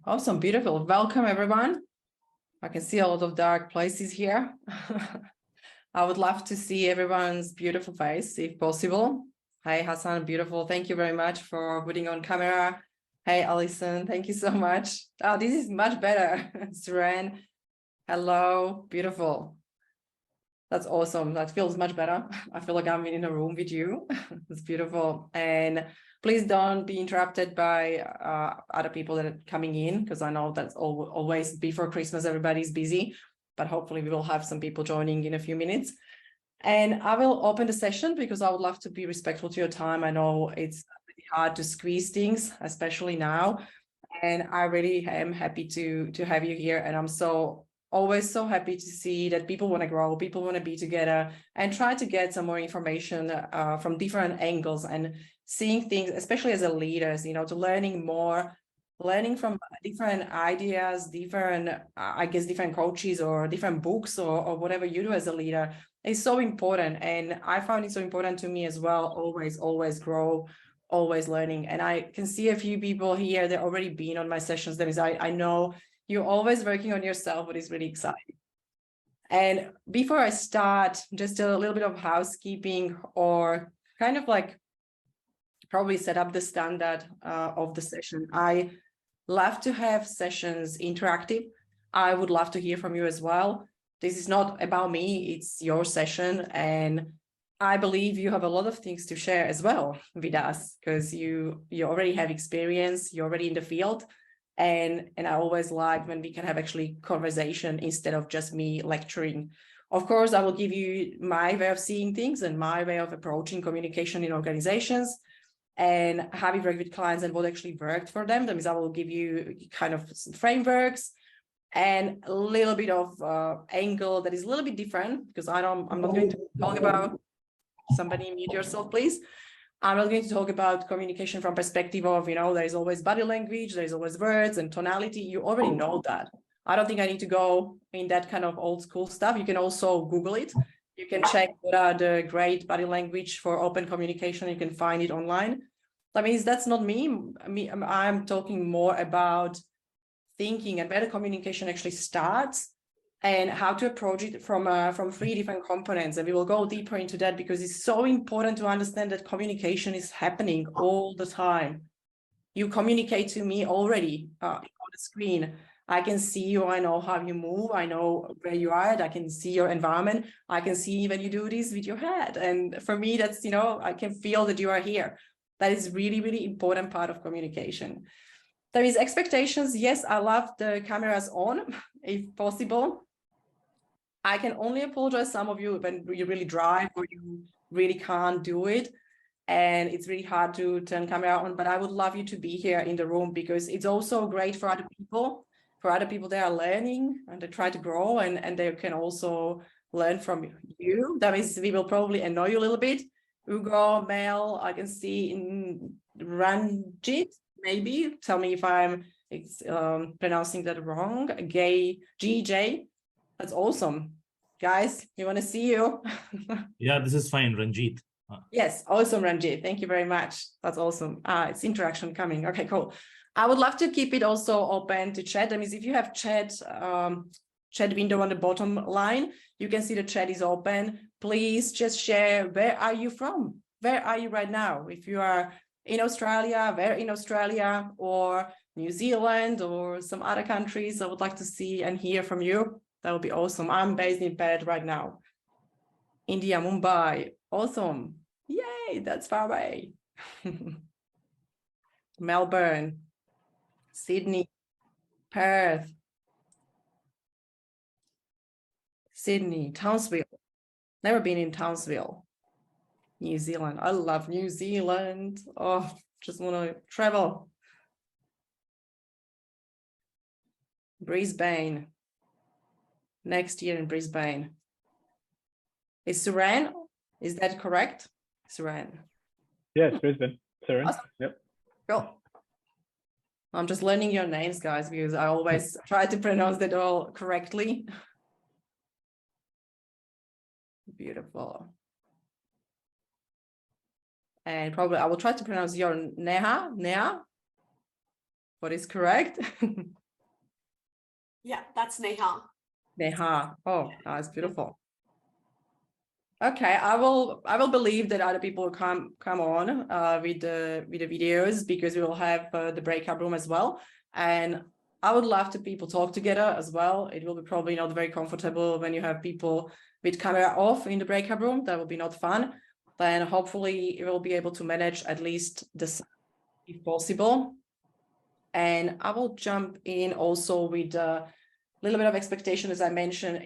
Awesome. Beautiful. Welcome, everyone. I can see a lot of dark places here. I would love to see everyone's beautiful face, if possible. Hi, Hassan. Beautiful. Thank you very much for putting on camera. Hey, Alison. Thank you so much. Oh, this is much better. Suren. Hello. Beautiful. That's awesome. That feels much better. I feel like I'm in a room with you. It's beautiful. And please don't be interrupted by other people that are coming in, because I know that's always before Christmas, everybody's busy, but hopefully we will have some people joining in a few minutes. And I will open the session because I would love to be respectful to your time. I know it's really hard to squeeze things, especially now. And I really am happy to have you here. And I'm always so happy to see that people want to grow, people want to be together and try to get some more information from different angles and seeing things, especially as a leaders, to learning more, learning from different ideas, different, I guess, different coaches or different books or whatever you do as a leader is so important. And I found it so important to me as well. Always grow, always learning. And I can see a few people here that already been on my sessions. That is, I know you're always working on yourself, but it's really exciting. And before I start, just a little bit of housekeeping, or kind of like probably set up the standard of the session. I love to have sessions interactive. I would love to hear from you as well. This is not about me, it's your session. And I believe you have a lot of things to share as well with us, because you already have experience, you're already in the field. And I always like when we can have actually conversation instead of just me lecturing. Of course, I will give you my way of seeing things and my way of approaching communication in organizations and how we work with clients and what actually worked for them. That means I will give you kind of some frameworks and a little bit of angle that is a little bit different, because I'm not going to talk about, somebody mute yourself, please. I'm not going to talk about communication from perspective of, there is always body language, there's always words and tonality. You already know that. I don't think I need to go in that kind of old school stuff. You can also Google it. You can check what are the great body language for open communication. You can find it online. That means that's not me. I'm talking more about thinking and where the communication actually starts and how to approach it from 3 different components. And we will go deeper into that because it's so important to understand that communication is happening all the time. You communicate to me already on the screen. I can see you, I know how you move, I know where you are at, I can see your environment, I can see when you do this with your head. And for me, that's, I can feel that you are here. That is really, really important part of communication. There is expectations. Yes, I love the cameras on, if possible. I can only apologize some of you when you really drive or you really can't do it. And it's really hard to turn camera on, but I would love you to be here in the room because it's also great for other people that are learning and they try to grow and they can also learn from you. That means we will probably annoy you a little bit. Ugo, Mel, I can see in Ranjit, maybe. Tell me if I'm pronouncing that wrong. Gay, GJ. That's awesome. Guys, we want to see you. Yeah, this is fine, Ranjit. Yes, awesome, Ranjit. Thank you very much. That's awesome. It's interaction coming. Okay, cool. I would love to keep it also open to chat. That means if you have chat window on the bottom line, you can see the chat is open. Please just share, where are you from? Where are you right now? If you are in Australia, where in Australia, or New Zealand, or some other countries, I would like to see and hear from you. That would be awesome. I'm based in Perth right now. India, Mumbai. Awesome. Yay, that's far away. Melbourne, Sydney, Perth, Sydney, Townsville. Never been in Townsville. New Zealand. I love New Zealand. Oh, just want to travel. Brisbane. Next year in Brisbane. Is Suran? Is that correct? Suran. Yes, Brisbane. Suran. Awesome. Yep. Cool. I'm just learning your names, guys, because I always try to pronounce that all correctly. Beautiful. And probably I will try to pronounce your Neha. what is correct? Yeah, that's Neha. Neha. Oh, that's beautiful. Okay, I will believe that other people come on with the videos, because we will have the breakout room as well. And I would love to people talk together as well. It will be probably not very comfortable when you have people with camera off in the breakout room. That will be not fun. Then hopefully you will be able to manage at least this if possible. And I will jump in also with a little bit of expectation. As I mentioned,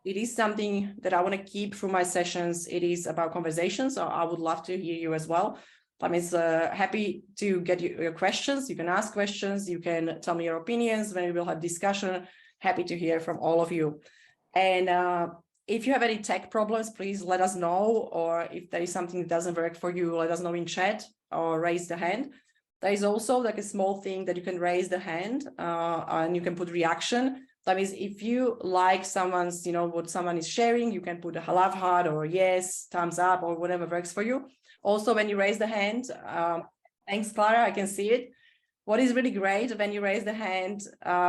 it is something that I want to keep through my sessions. It is about conversations. So I would love to hear you as well. I'm happy to get your questions. You can ask questions. You can tell me your opinions when we will have discussion. Happy to hear from all of you. And if you have any tech problems, please let us know. Or if there is something that doesn't work for you, let us know in chat or raise the hand. There is also like a small thing that you can raise the hand and you can put reaction. That means if you like someone's, what someone is sharing, you can put a love heart or yes, thumbs up or whatever works for you. Also, when you raise the hand, thanks, Clara, I can see it. What is really great when you raise the hand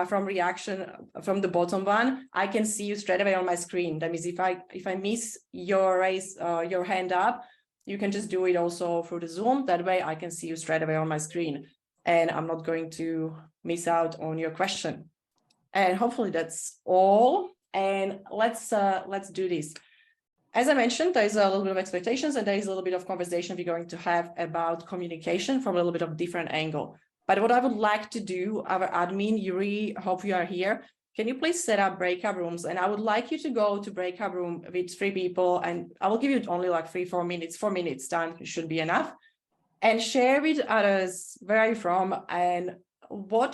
from reaction from the bottom one, I can see you straight away on my screen. That means if I miss your your hand up, you can just do it also through the Zoom. That way I can see you straight away on my screen and I'm not going to miss out on your question. And hopefully that's all. And let's do this. As I mentioned, there's a little bit of expectations and there is a little bit of conversation we're going to have about communication from a little bit of different angle. But what I would like to do, our admin, Yuri, hope you are here. Can you please set up breakout rooms? And I would like you to go to breakout room with 3 people. And I will give you only like 3-4 minutes, 4 minutes time should be enough. And share with others where are you from and why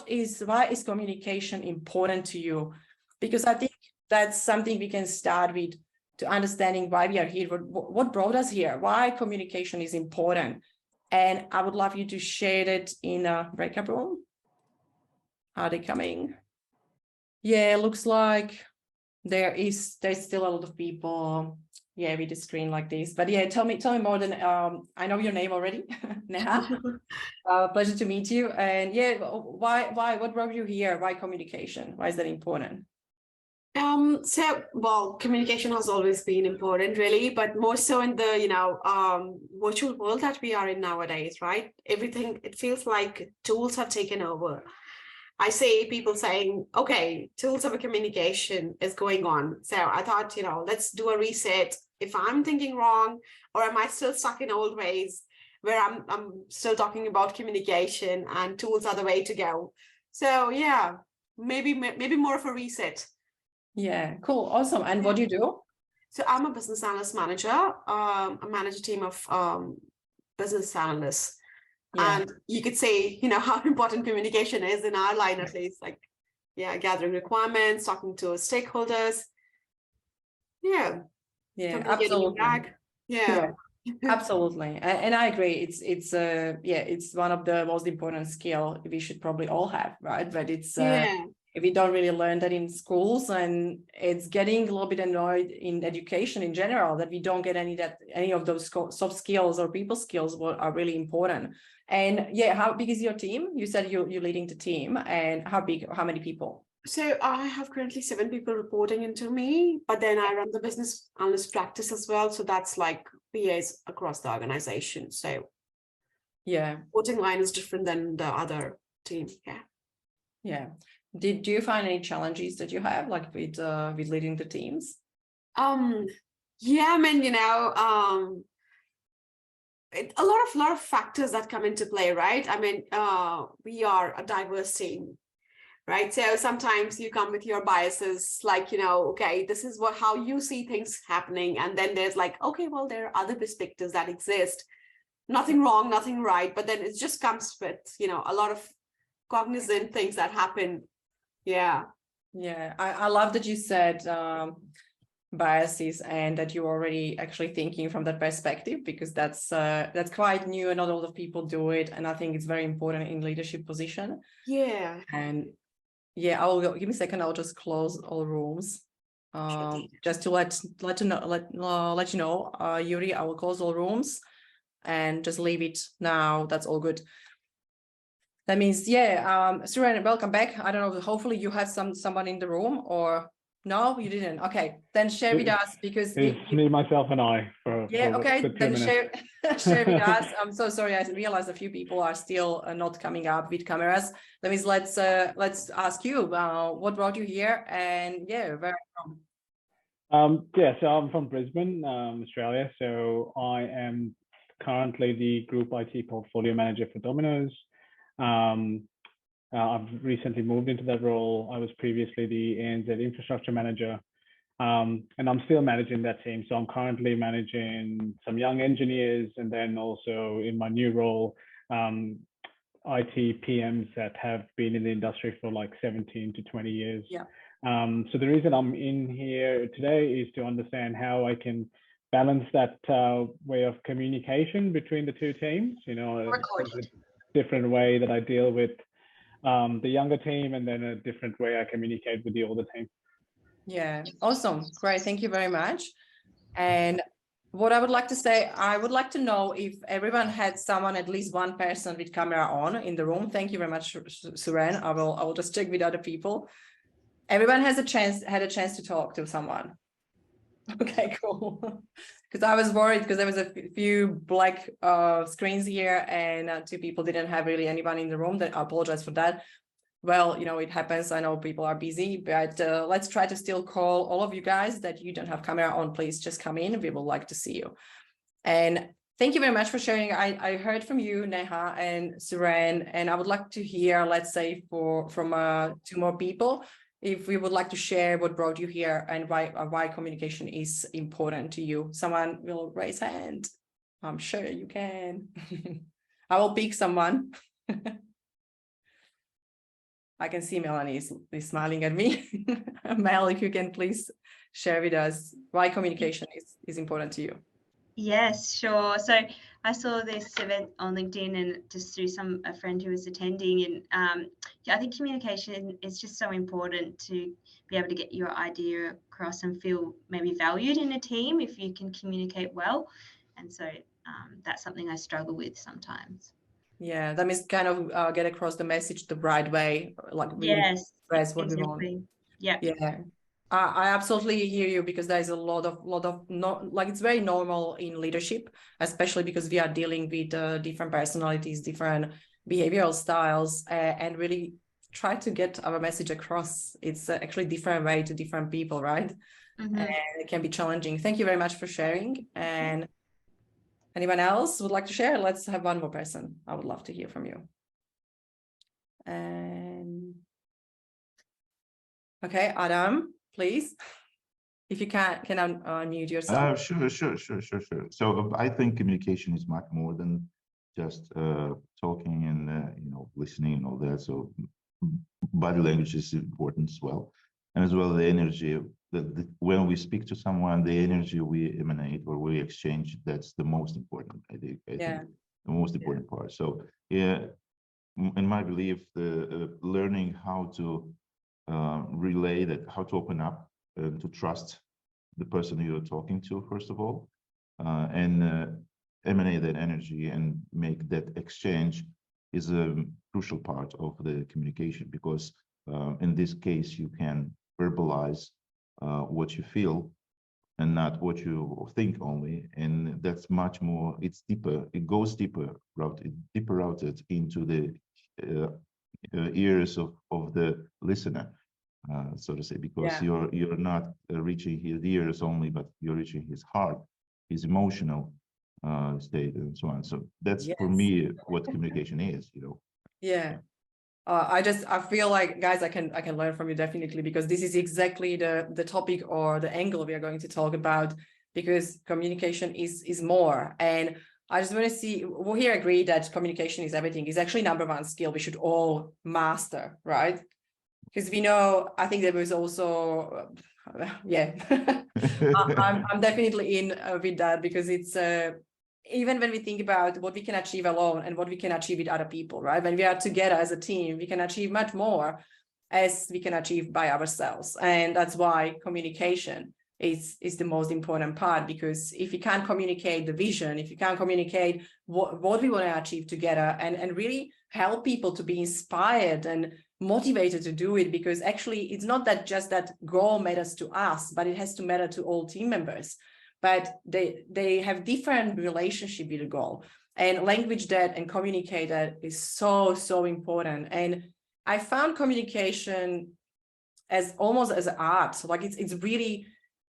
is communication important to you? Because I think that's something we can start with to understanding why we are here, what brought us here, why communication is important. And I would love you to share it in a breakout room. Are they coming? Yeah, it looks like there's still a lot of people, yeah, with the screen like this. But yeah, tell me more than I know your name already, Neha. Pleasure to meet you. And yeah, what brought you here? Why communication? Why is that important? Well, communication has always been important, really, but more so in the, virtual world that we are in nowadays, right? Everything, it feels like tools have taken over. I see people saying, okay, tools of communication is going on. So I thought, let's do a reset. If I'm thinking wrong, or am I still stuck in old ways where I'm still talking about communication and tools are the way to go. So yeah, maybe more of a reset. Yeah, cool. Awesome. And what do you do? So I'm a business analyst manager. I manage a team of business analysts. Yeah. And you could say, how important communication is in our line, at least, like, yeah, gathering requirements, talking to stakeholders. Yeah. Absolutely. Yeah. Absolutely. And I agree. It's one of the most important skill we should probably all have, right? But it's we don't really learn that in schools, and it's getting a little bit annoyed in education in general that we don't get any of those soft skills or people skills are really important. And yeah, how big is your team? You said you're leading the team, and how many people? So I have currently 7 people reporting into me, but then I run the business analyst practice as well. So that's like PAs across the organization. So yeah, reporting line is different than the other team. Yeah. Do you find any challenges that you have like with leading the teams? Yeah, I mean, a lot of factors that come into play, right? I mean, we are a diverse team, right? So sometimes you come with your biases, like, okay, this is how you see things happening. And then there's like, okay, well, there are other perspectives that exist. Nothing wrong, nothing right. But then it just comes with, a lot of cognizant things that happen. Yeah. Yeah, I love that you said biases and that you're already actually thinking from that perspective, because that's quite new and not a lot of people do it. And I think it's very important in leadership position. Yeah. And yeah, give me a second. I'll just close all rooms. Just to let you know, Yuri, I will close all rooms and just leave it now. That's all good. That means, yeah, Suren, welcome back. I don't know, hopefully you had someone in the room, or no, you didn't. Okay, then share with us, because It's me, myself, and I for okay, good 2 then minutes. share with us. I'm so sorry, I realized a few people are still not coming up with cameras. That means let's ask you, what brought you here, and yeah, where from? Yeah, so I'm from Brisbane, Australia. So I am currently the Group IT Portfolio Manager for Domino's. I've recently moved into that role. I was previously the ANZ Infrastructure Manager, and I'm still managing that team. So I'm currently managing some young engineers, and then also in my new role, IT PMs that have been in the industry for like 17 to 20 years. Yeah. So the reason I'm in here today is to understand how I can balance that way of communication between the two teams. You know, a different way that I deal with the younger team, and then a different way I communicate with the older team. Yeah, awesome, great, thank you very much. And what I would like to say, I would like to know if everyone had someone, at least one person with camera on in the room. Thank you very much, Suren. I will just check with other people. Everyone had a chance to talk to someone. Okay, cool. Because I was worried, because there was a few black screens here, and 2 people didn't have really anyone in the room. That I apologize for that. Well, you know, it happens. I know people are busy, but let's try to still call all of you guys that you don't have camera on. Please just come in. We would like to see you. And thank you very much for sharing. I heard from you, Neha and Suren, and I would like to hear, let's say, from 2 more people, if we would like to share what brought you here and why communication is important to you. Someone will raise a hand. I'm sure you can. I will pick someone. I can see Melanie is smiling at me. Mel, if you can please share with us why communication is important to you. Yes, sure. So I saw this event on LinkedIn, and just through a friend who was attending, and yeah, I think communication is just so important to be able to get your idea across and feel maybe valued in a team if you can communicate well. And so that's something I struggle with sometimes. Yeah, that means kind of get across the message the right way, like really express what we want. Yeah. Yeah. I absolutely hear you, because there is a lot of not, like, it's very normal in leadership, especially because we are dealing with different personalities, different behavioral styles, and really try to get our message across. It's actually different way to different people, right? Mm-hmm. And it can be challenging. Thank you very much for sharing. And anyone else would like to share? Let's have one more person. I would love to hear from you. And okay, Adam, please. If you can unmute yourself? Sure. So I think communication is much more than just talking and listening and all that. So body language is important as well, and as well the energy. When we speak to someone, the energy we emanate or we exchange, that's the most important. I think the most important part. So yeah, in my belief, the learning how to relay that, how to open up, to trust the person you're talking to, first of all, and emanate that energy and make that exchange is a crucial part of the communication, because in this case, you can verbalize what you feel and not what you think only. And that's much more, it's deeper, it goes deeper routed into the ears of the listener. So to say, because you're not reaching his ears only, but you're reaching his heart, his emotional state, and so on. So that's for me what communication is, Yeah. I feel like, guys, I can learn from you definitely, because this is exactly the topic or the angle we are going to talk about, because communication is more. And I just want to see, we here agree that communication is everything, is actually #1 skill we should all master, right? Because we know, I think there was also, I'm definitely in with that, because it's even when we think about what we can achieve alone and what we can achieve with other people, right? When we are together as a team, we can achieve much more as we can achieve by ourselves. And that's why communication is the most important part, because if you can't communicate the vision, if you can't communicate what we want to achieve together, and really help people to be inspired and motivated to do it, because actually it's not that just that goal matters to us, but it has to matter to all team members. But they have different relationship with the goal, and language that and communicate that is so important. And I found communication as almost as art. So like it's really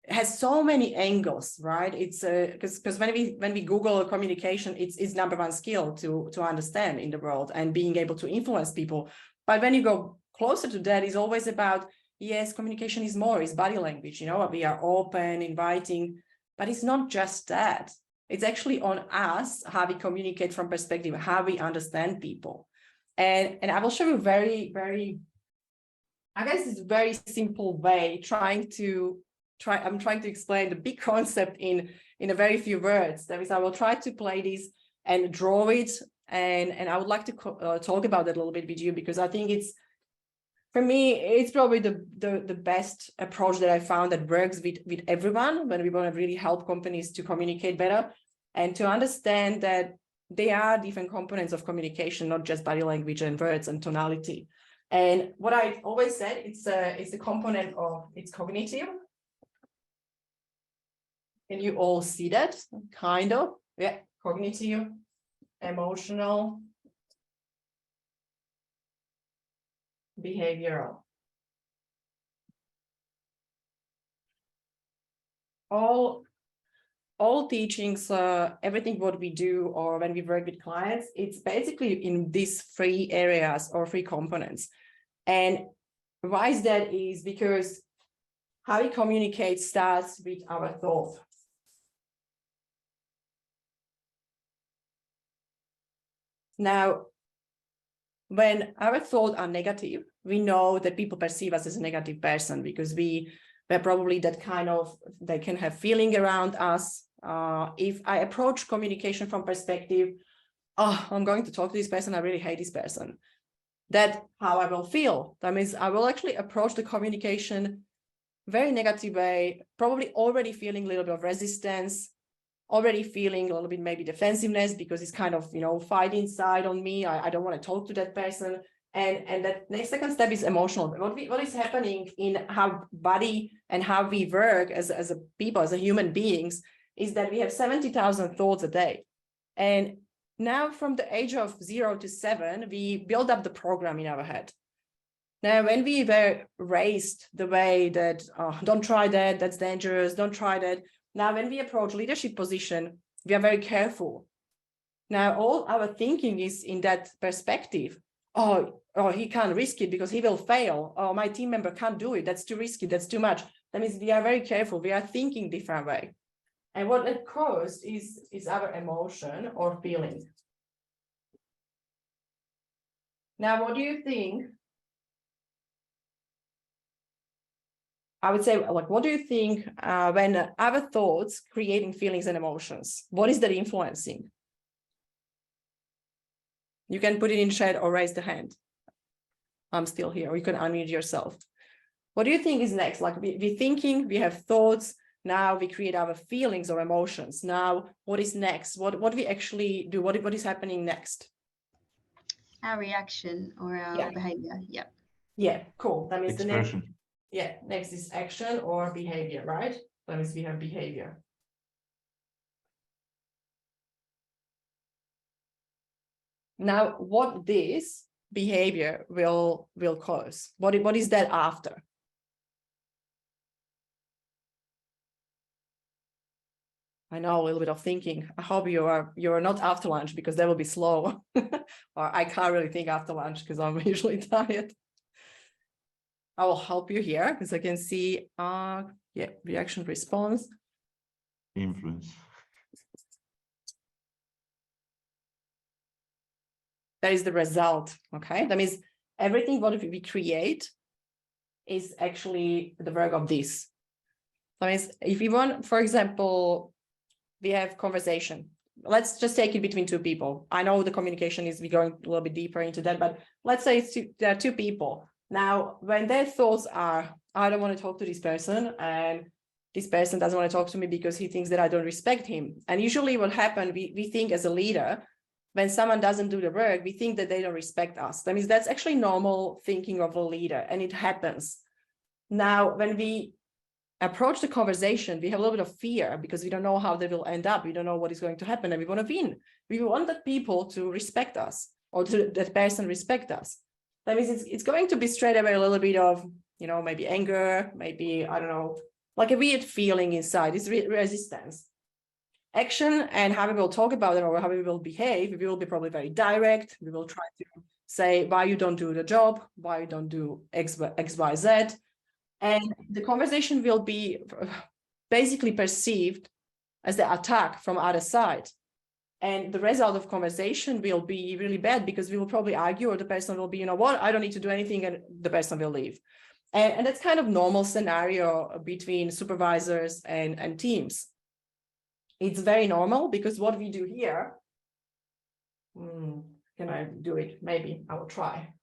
has so many angles, right? It's because when we Google communication, it's number one skill to understand in the world and being able to influence people. But when you go closer to that, it's always about, yes, communication is more, it's body language, you know, we are open, inviting, but it's not just that. It's actually on us how we communicate from perspective, how we understand people. And I will show you very, I guess it's a very simple way I'm trying to explain the big concept in a very few words. That is, I will try to play this and draw it. And I would like to talk about that a little bit with you, because I think for me, it's probably the best approach that I found that works with everyone when we want to really help companies to communicate better and to understand that there are different components of communication, not just body language and words and tonality. And what I always said, it's a component of it's cognitive. Can you all see that? Kind of. Yeah, cognitive, emotional, behavioral. All teachings, everything what we do or when we work with clients, it's basically in these three areas or three components. And why is that? Is because how we communicate starts with our thought. Now, when our thoughts are negative, we know that people perceive us as a negative person, because we're probably that kind of, they can have feeling around us. If I approach communication from perspective, oh, I'm going to talk to this person, I really hate this person. That's how I will feel. That means I will actually approach the communication very negative way, probably already feeling a little bit of resistance, already feeling a little bit maybe defensiveness, because it's kind of, you know, fight inside on me. I don't want to talk to that person. And that next second step is emotional. What is happening in how body and how we work as a people, as a human beings, is that we have 70,000 thoughts a day. And now from the age of 0 to 7, we build up the program in our head. Now, when we were raised the way that, oh, don't try that, that's dangerous, don't try that. Now, when we approach leadership position, we are very careful. Now, all our thinking is in that perspective. Oh, he can't risk it because he will fail. Oh, my team member can't do it. That's too risky. That's too much. That means we are very careful. We are thinking different way. And what it caused is our emotion or feeling. Now, what do you think? I would say, like, what do you think when our thoughts creating feelings and emotions? What is that influencing? You can put it in chat or raise the hand. I'm still here, or you can unmute yourself. What do you think is next? Like we're thinking, we have thoughts, now we create our feelings or emotions. Now, what is next? What we actually do? What is happening next? Our reaction or our behavior. Yep. Yeah, cool. That means Expression. the next is action or behavior, right? That means we have behavior. Now, what this behavior will cause? What is that after? I know a little bit of thinking. I hope you are not after lunch, because that will be slow. Or I can't really think after lunch because I'm usually tired. I will help you here because I can see reaction response. Influence. That is the result. Okay. That means everything what we create is actually the work of this. That means if we want, for example, we have conversation. Let's just take it between two people. I know the communication is we're going a little bit deeper into that, but let's say there are two people. Now, when their thoughts are, I don't want to talk to this person, and this person doesn't want to talk to me because he thinks that I don't respect him. And usually what happens, we think as a leader, when someone doesn't do the work, we think that they don't respect us. That means that's actually normal thinking of a leader, and it happens. Now, when we approach the conversation, we have a little bit of fear because we don't know how they will end up. We don't know what is going to happen, and we want to win. We want that people to respect us, or to that person respect us. That means it's going to be straight away a little bit of, maybe anger, maybe, I don't know, like a weird feeling inside. It's resistance. Action and how we will talk about it or how we will behave, we will be probably very direct. We will try to say why you don't do the job, why you don't do X, Y, Z. And the conversation will be basically perceived as the attack from other side. And the result of conversation will be really bad because we will probably argue, or the person will be, I don't need to do anything, and the person will leave. And that's kind of normal scenario between supervisors and teams. It's very normal because what we do here, can I do it? Maybe I will try.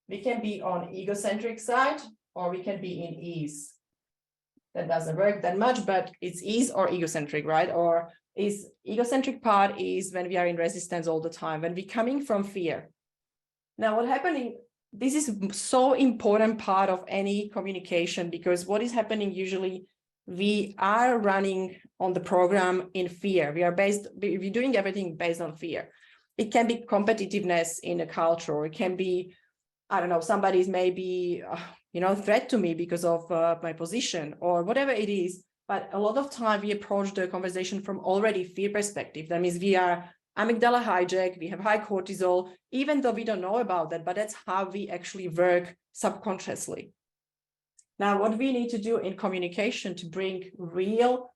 We can be on egocentric side, or we can be in ease. That doesn't work that much, but it's ease or egocentric, right? Or is egocentric part is when we are in resistance all the time, when we're coming from fear. Now, what happening, this is so important part of any communication, because what is happening usually, we are running on the program in fear. We're doing everything based on fear. It can be competitiveness in a culture, or it can be, I don't know, somebody's maybe, threat to me because of my position or whatever it is. But a lot of time we approach the conversation from already fear perspective. That means we are amygdala hijack, we have high cortisol, even though we don't know about that, but that's how we actually work subconsciously. Now, what we need to do in communication to bring real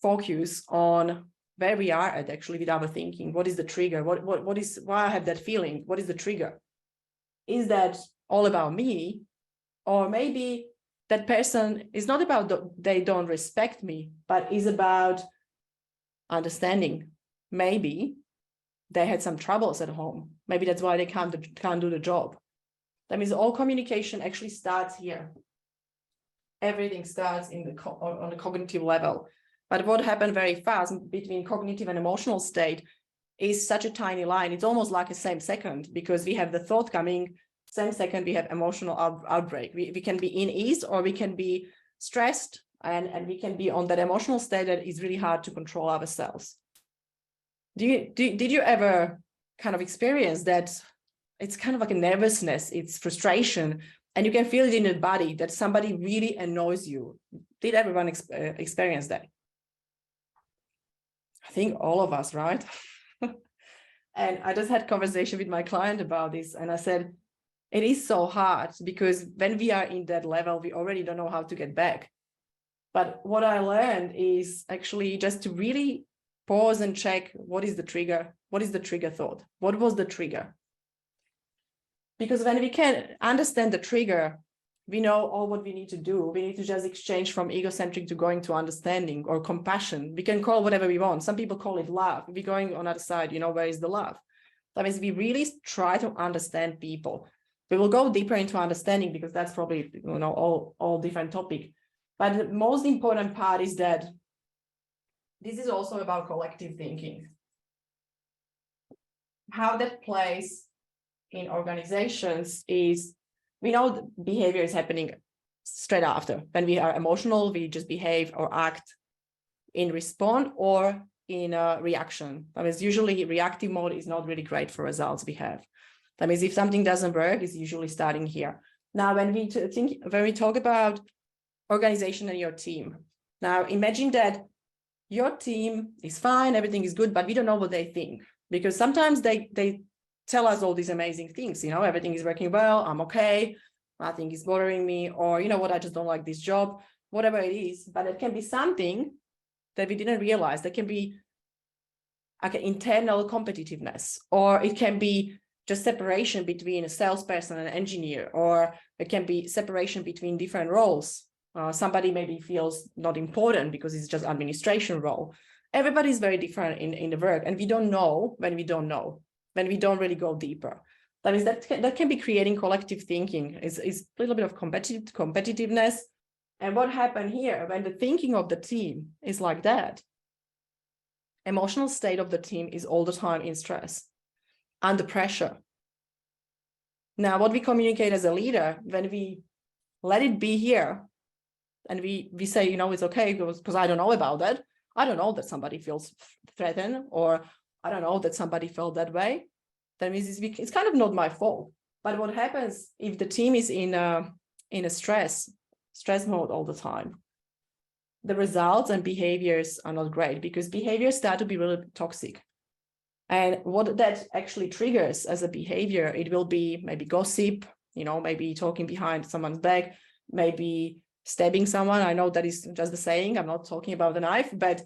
focus on where we are at actually with our thinking. What is the trigger? What is, why I have that feeling? What is the trigger? Is that all about me? Or maybe that person is not about they don't respect me, but is about understanding. Maybe they had some troubles at home. Maybe that's why they can't do the job. That means all communication actually starts here. Everything starts on the cognitive level. But what happened very fast between cognitive and emotional state is such a tiny line. It's almost like a same second, because we have the thought coming, same second we have emotional outbreak. We can be in ease, or we can be stressed, and we can be on that emotional state that is really hard to control ourselves. Did you ever kind of experience that? It's kind of like a nervousness, it's frustration, and you can feel it in your body that somebody really annoys you. Did everyone experience that? I think all of us, right? And I just had a conversation with my client about this, and I said, it is so hard because when we are in that level, we already don't know how to get back. But what I learned is actually just to really pause and check, what is the trigger? What is the trigger thought? What was the trigger? Because when we can understand the trigger, we know all what we need to do. We need to just exchange from egocentric to going to understanding or compassion. We can call whatever we want. Some people call it love. We're going on the other side, where is the love? That means we really try to understand people. We will go deeper into understanding because that's probably, all different topic. But the most important part is that this is also about collective thinking. How that plays in organizations is, we know the behavior is happening straight after. When we are emotional, we just behave or act in response or in a reaction. That means usually reactive mode is not really great for results we have. That means if something doesn't work, it's usually starting here. Now, when we talk about organization and your team, now imagine that your team is fine, everything is good, but we don't know what they think, because sometimes they tell us all these amazing things, everything is working well, I'm okay, nothing is bothering me, or I just don't like this job, whatever it is. But it can be something that we didn't realize. That can be like an internal competitiveness, or it can be just separation between a salesperson and an engineer, or it can be separation between different roles. Somebody maybe feels not important because it's just administration role. Everybody is very different in the work, and we don't know when we don't know, when we don't really go deeper. That means that can be creating collective thinking. It's a little bit of competitiveness, And what happened here when the thinking of the team is like that? Emotional state of the team is all the time in stress, under pressure. Now, what we communicate as a leader, when we let it be here, and we say, you know, it's okay because I don't know about that. I don't know that somebody feels threatened, or I don't know that somebody felt that way. That means it's kind of not my fault. But what happens if the team is in a stress mode all the time? The results and behaviors are not great, because behaviors start to be really toxic. And what that actually triggers as a behavior, it will be maybe gossip, you know, maybe talking behind someone's back, maybe stabbing someone. I know that is just the saying, I'm not talking about the knife, but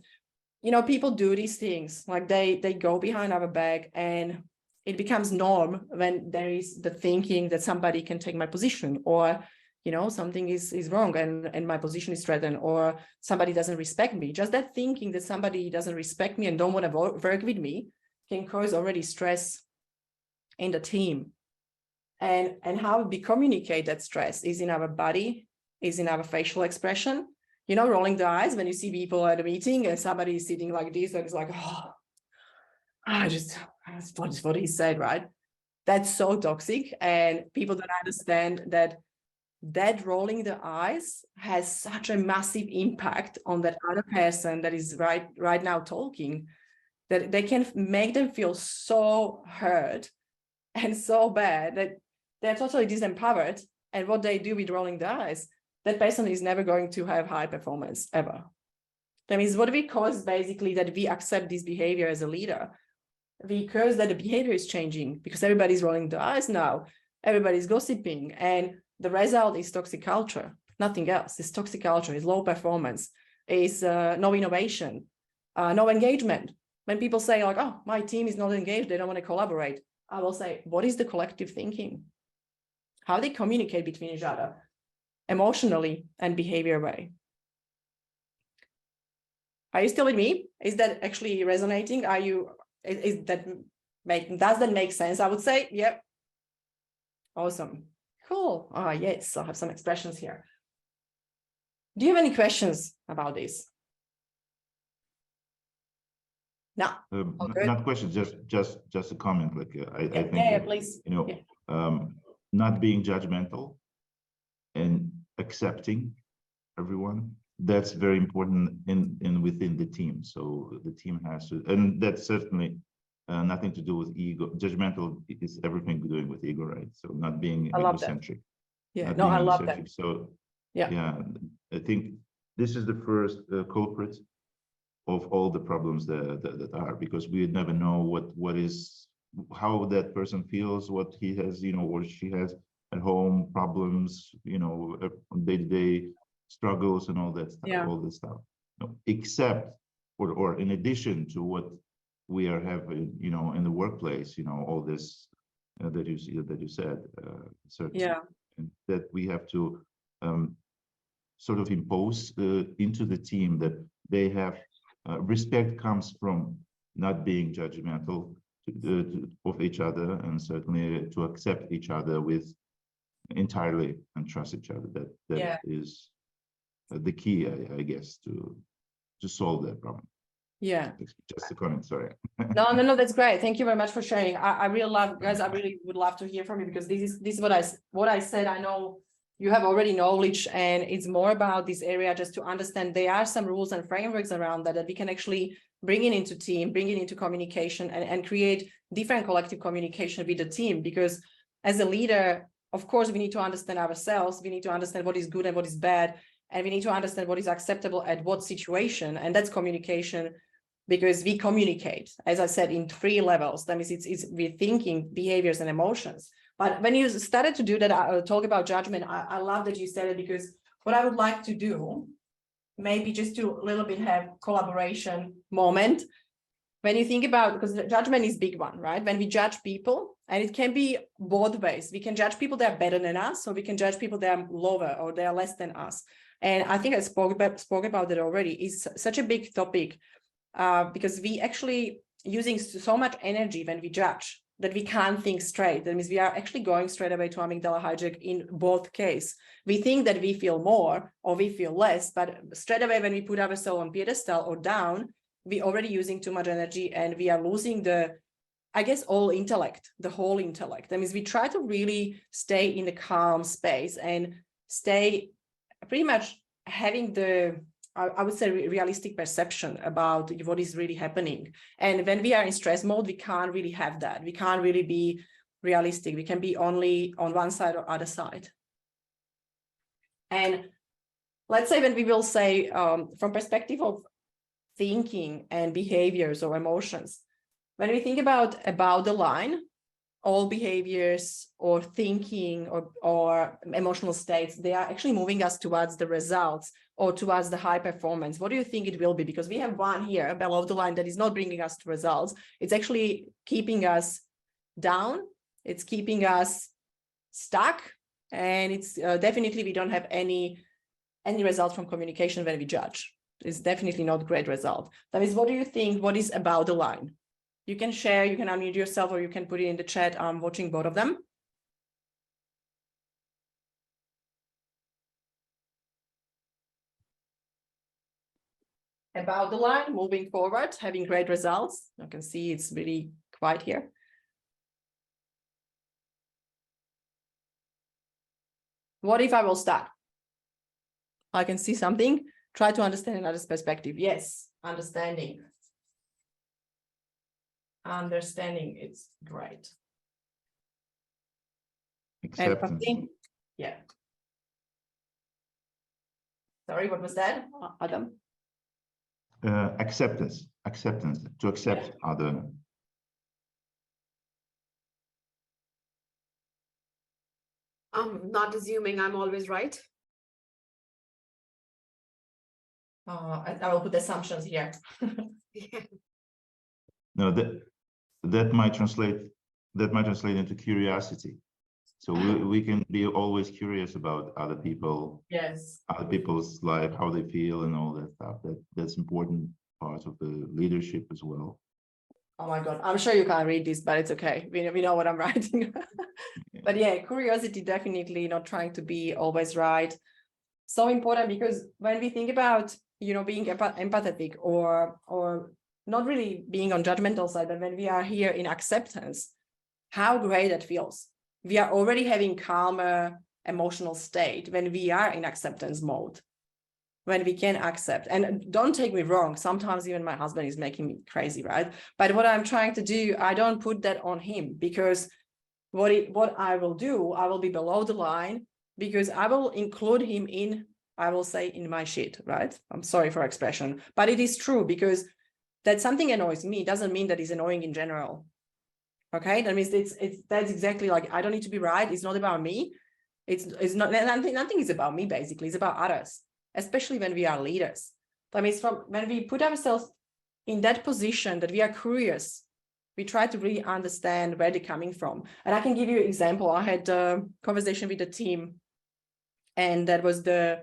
you know, people do these things, like they go behind our back, and it becomes norm when there is the thinking that somebody can take my position, or you know, something is wrong and my position is threatened, or somebody doesn't respect me. Just that thinking that somebody doesn't respect me and don't want to work with me can cause already stress in the team. And how we communicate that stress is in our body, is in our facial expression. You know, rolling the eyes when you see people at a meeting and somebody is sitting like this, and it's like, oh, what he said, right? That's so toxic. And people don't understand that rolling the eyes has such a massive impact on that other person that is right now talking, that they can make them feel so hurt and so bad that they're totally disempowered. And what they do with rolling the eyes, that person is never going to have high performance ever. That means what we cause basically that we accept this behavior as a leader. We cause that the behavior is changing because everybody's rolling the eyes now, everybody's gossiping, and the result is toxic culture, nothing else. This toxic culture is low performance, is no innovation, no engagement. When people say like, oh, my team is not engaged, they don't want to collaborate, I will say, what is the collective thinking? How they communicate between each other, emotionally and behavior way. Are you still with me? Is that actually resonating? Does that make sense? I would say, yep. Awesome. Cool. Yes, I have some expressions here. Do you have any questions about this? No. Not questions, just a comment. Like I think, please. You know, not being judgmental and accepting everyone. That's very important in within the team. So the team has to, and that's certainly nothing to do with ego. Judgmental is everything doing with ego, right? So not being egocentric. Yeah, no, I love that. So yeah, I think this is the first culprit of all the problems that are, because we never know what is, how that person feels, what he has, you know, or she has at home, problems, you know, day-to-day struggles and all that stuff, all this stuff. No, except or in addition to what we are having, you know, in the workplace, you know, all this that you said, certainly, and that we have to sort of impose into the team, that they have respect comes from not being judgmental of each other, and certainly to accept each other with entirely and trust each other. That is the key, I guess, to solve that problem. Yeah. Just a comment, sorry. No, that's great. Thank you very much for sharing. I really love, guys, I really would love to hear from you, because this is what I said. I know you have already knowledge, and it's more about this area just to understand there are some rules and frameworks around that we can actually bring it into team, bring it into communication, and create different collective communication with the team. Because as a leader, of course, we need to understand ourselves. We need to understand what is good and what is bad. And we need to understand what is acceptable at what situation. And that's communication, because we communicate, as I said, in 3 levels. That means we're thinking, behaviors, and emotions. But when you started to do that, talk about judgment, I love that you said it, because what I would like to do, maybe just to a little bit have collaboration moment. When you think about, because judgment is big one, right? When we judge people, and it can be both ways. We can judge people that are better than us, or we can judge people that are lower or they are less than us. And I think I spoke about it already. It's such a big topic, because we actually using so much energy when we judge. that we can't think straight. That means we are actually going straight away to amygdala hijack in both cases. We think that we feel more or we feel less, but straight away when we put ourselves on pedestal or down, we're already using too much energy and we are losing the, I guess, the whole intellect. That means we try to really stay in the calm space and stay pretty much having the, I would say, realistic perception about what is really happening. And when we are in stress mode, we can't really have that. We can't really be realistic. We can be only on one side or other side. And let's say when we will say from perspective of thinking and behaviors or emotions, when we think about the line, all behaviors or thinking or emotional states, they are actually moving us towards the results or towards the high performance. What do you think it will be? Because we have one here below the line that is not bringing us to results. It's actually keeping us down. It's keeping us stuck. And it's definitely, we don't have any results from communication when we judge. It's definitely not a great result. That is, what do you think? What is about the line? You can share, you can unmute yourself, or you can put it in the chat. I'm watching both of them. About the line, moving forward, having great results. You can see it's really quiet here. What if I will start? I can see something. Try to understand another's perspective. Yes, understanding. Understanding, it's great. Acceptance. Empathy. Yeah. Sorry, what was that, Adam? Acceptance, to accept other. I'm not assuming I'm always right. I will put assumptions here. No, that might translate into curiosity. So we can be always curious about other people, Yes. other people's life, how they feel, and all that stuff. That's important part of the leadership as well. Oh my God, I'm sure you can't read this, but it's okay. We know what I'm writing. But yeah, curiosity, definitely not trying to be always right. So important, because when we think about, being empathetic or not really being on judgmental side, but when we are here in acceptance, how great that feels. We are already having calmer emotional state when we are in acceptance mode, when we can accept. And don't take me wrong, sometimes even my husband is making me crazy, right? But what I'm trying to do, I don't put that on him, because what I will do, I will be below the line, because I will include him in, I will say, in my shit, right? I'm sorry for expression, but it is true, because that something annoys me doesn't mean that it's annoying in general. Okay, that means that's exactly like, I don't need to be right. It's not about me. It's not, nothing is about me, basically. It's about others, especially when we are leaders. That means when we put ourselves in that position that we are curious, we try to really understand where they're coming from. And I can give you an example. I had a conversation with the team, and that was the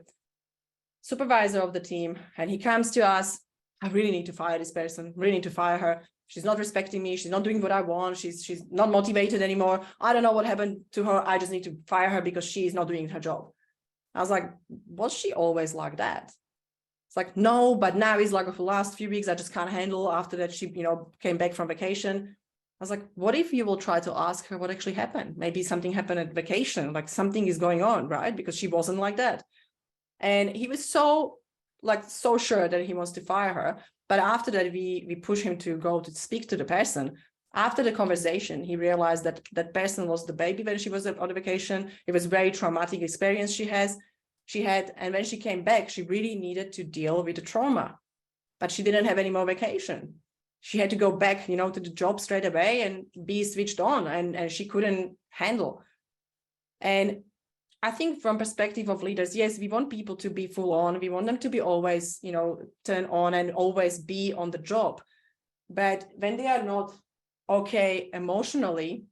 supervisor of the team. And he comes to us, I really need to fire this person, really need to fire her. She's not respecting me. She's not doing what I want. She's not motivated anymore. I don't know what happened to her. I just need to fire her because she's not doing her job. I was like, was she always like that? It's like, no, but now it's like, for the last few weeks, I just can't handle. After that, she, came back from vacation. I was like, what if you will try to ask her what actually happened? Maybe something happened at vacation, like something is going on, right? Because she wasn't like that. And he was so sure that he wants to fire her. But after that, we push him to go to speak to the person. After the conversation, he realized that that person was the baby when she was on the vacation. It was a very traumatic experience she had. And when she came back, she really needed to deal with the trauma, but she didn't have any more vacation. She had to go back, to the job straight away and be switched on, and she couldn't handle. And I think from perspective of leaders, yes, we want people to be full on. We want them to be always, turn on and always be on the job. But when they are not okay emotionally,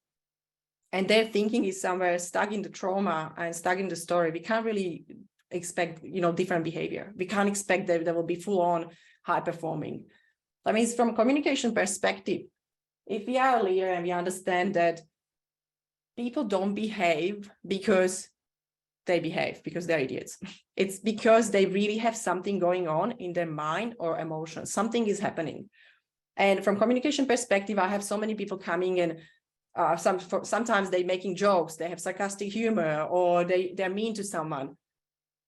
and their thinking is somewhere stuck in the trauma and stuck in the story, we can't really expect, different behavior. We can't expect that they will be full on high performing. That means from communication perspective, if we are a leader and we understand that people don't behave because they behave, because they're idiots. It's because they really have something going on in their mind or emotions. Something is happening. And from communication perspective, I have so many people coming and sometimes they're making jokes, they have sarcastic humor, or they're mean to someone.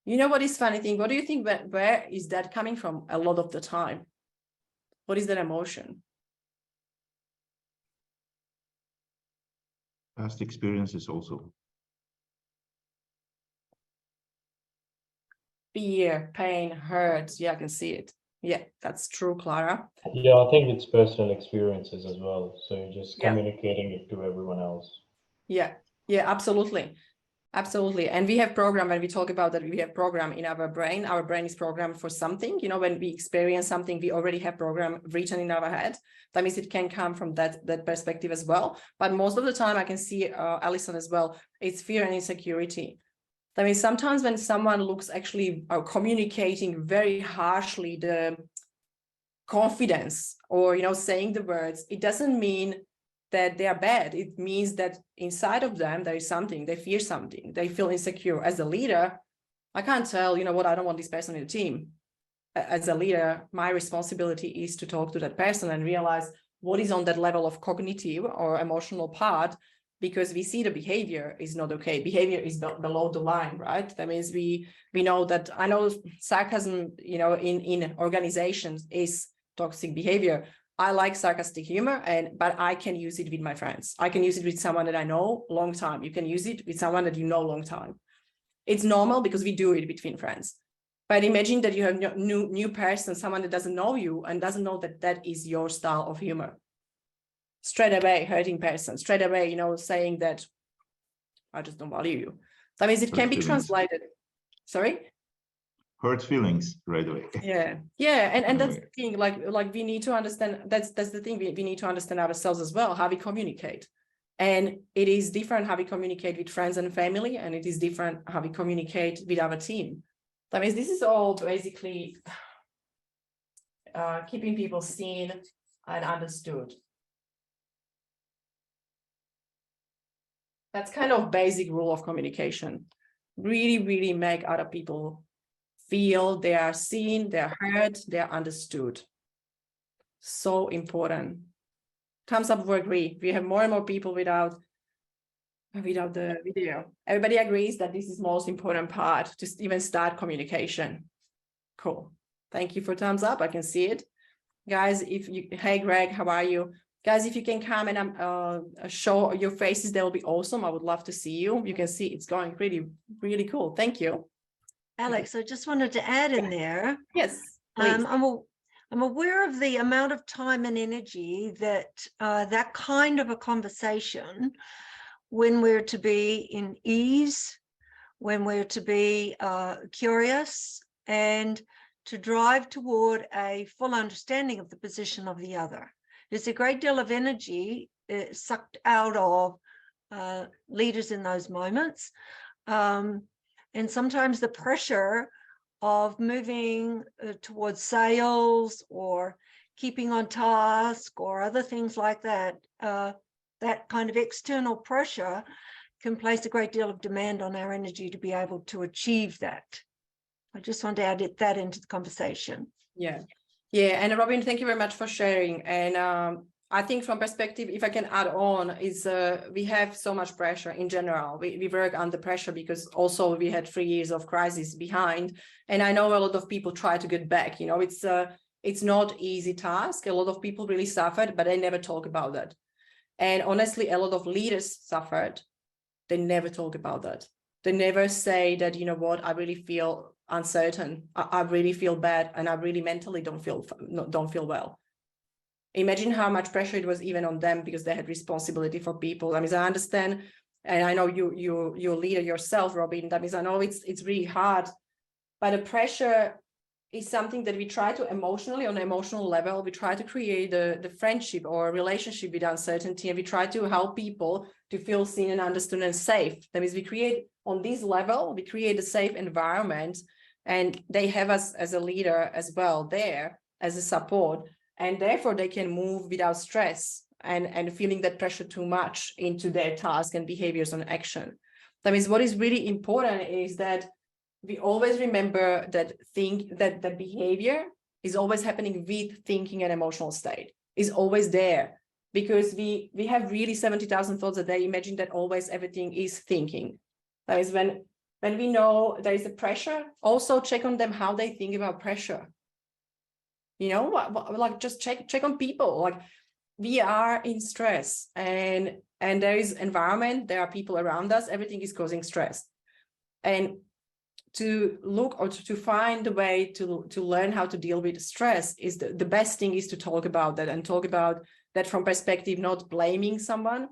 You know what is funny thing? What do you think, where is that coming from a lot of the time? What is that emotion? Past experiences also. Fear, pain, hurt. Yeah, I can see it. Yeah, that's true, Clara. Yeah, I think it's personal experiences as well. So you're just Yeah. communicating it to everyone else. Yeah, absolutely. Absolutely. And we have program, when we talk about that, we have program in our brain. Our brain is programmed for something. You know, when we experience something, we already have program written in our head. That means it can come from that perspective as well. But most of the time I can see, Alison as well, it's fear and insecurity. I mean, sometimes when someone looks actually communicating very harshly the confidence or, you know, saying the words, it doesn't mean that they are bad. It means that inside of them, there is something, they fear something, they feel insecure. As a leader, I can't tell, you know what, I don't want this person in the team. As a leader, my responsibility is to talk to that person and realize what is on that level of cognitive or emotional part, because we see the behavior is not okay. Behavior is below the line, right? That means we know that, I know sarcasm, you know, in organizations is toxic behavior. I like sarcastic humor, but I can use it with my friends. I can use it with someone that I know long time. You can use it with someone that you know long time. It's normal because we do it between friends. But imagine that you have new person, someone that doesn't know you and doesn't know that that is your style of humor. Straight away hurting person, straight away, you know, saying that I just don't value you. That means it can be translated. Sorry? Hurt feelings right away. Yeah, and that's the thing, like we need to understand, that's the thing, we need to understand ourselves as well, how we communicate. And it is different how we communicate with friends and family, and it is different how we communicate with our team. That means this is all basically keeping people seen and understood. That's kind of basic rule of communication. Really make other people feel they are seen, they're heard, they're understood. So important. Thumbs up if we agree. We have more and more people without the video. Everybody agrees that this is most important part to even start communication. Cool. Thank you for thumbs up. I can see it. Guys, hey Greg, how are you? Guys, if you can come and show your faces, that will be awesome. I would love to see you. You can see it's going really cool. Thank you. Alex, I just wanted to add in there. Yes, please. I'm aware of the amount of time and energy that that kind of a conversation, when we're to be in ease, when we're to be curious, and to drive toward a full understanding of the position of the other. There's a great deal of energy sucked out of leaders in those moments. And sometimes the pressure of moving towards sales or keeping on task or other things like that, that kind of external pressure can place a great deal of demand on our energy to be able to achieve that. I just want to add that into the conversation. Yeah. And Robin, thank you very much for sharing. And I think from perspective, if I can add on, is we have so much pressure in general. We work under pressure because also we had 3 years of crisis behind. And I know a lot of people try to get back. You know, it's not easy task. A lot of people really suffered, but they never talk about that. And honestly, a lot of leaders suffered. They never talk about that. They never say that, you know what, I really feel uncertain. I really feel bad, and I really mentally don't feel well. Imagine how much pressure it was even on them because they had responsibility for people. That means I understand, and I know you're a leader yourself, Robin. That means I know it's really hard, but the pressure is something that we try to emotionally, on an emotional level, we try to create the friendship or relationship with uncertainty, and we try to help people to feel seen and understood and safe. That means we create on this level, we create a safe environment, and they have us as a leader as well there as a support, and therefore they can move without stress. and feeling that pressure too much into their task and behaviors and action. That means what is really important is that we always remember that the behavior is always happening with thinking and emotional state, is always there, because we have really 70,000 thoughts a day. Imagine that always everything is thinking. That is when we know there is a pressure, also check on them how they think about pressure. You know, like just check on people. Like, we are in stress, and there is environment, there are people around us, everything is causing stress. And to look or to find a way to learn how to deal with stress is the best thing is to talk about that, and talk about that from perspective, not blaming someone,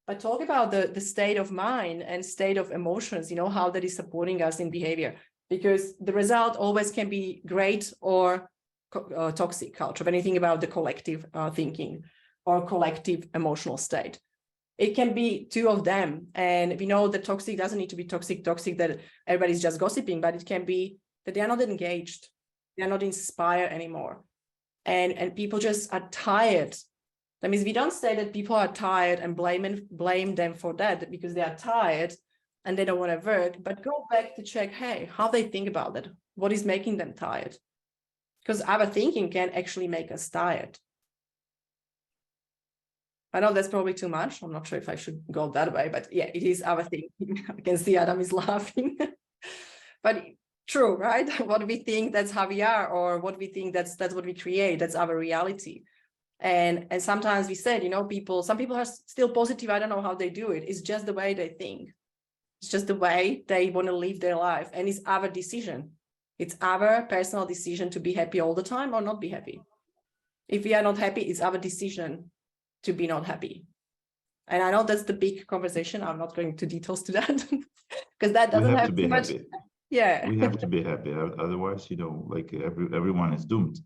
but talk about the state of mind and state of emotions, you know, how that is supporting us in behavior, because the result always can be great or toxic culture when you think about the collective thinking or collective emotional state. It can be two of them. And we know that toxic doesn't need to be toxic that everybody's just gossiping, but it can be that they are not engaged, they are not inspired anymore. And people just are tired. That means we don't say that people are tired and blame them for that because they are tired and they don't want to work, but go back to check, hey, how they think about that. What is making them tired? Because our thinking can actually make us tired. I know that's probably too much. I'm not sure if I should go that way, but yeah, it is our thinking. I can see Adam is laughing. But true, right? What we think, that's how we are, or what we think, that's what we create. That's our reality. And sometimes we said, you know, some people are still positive. I don't know how they do it. It's just the way they think. It's just the way they want to live their life. And it's our decision. It's our personal decision to be happy all the time or not be happy. If we are not happy, it's our decision to be not happy. And I know that's the big conversation. I'm not going into details to that because that doesn't have too much. Yeah, we have to be happy. Otherwise, you know, like everyone is doomed,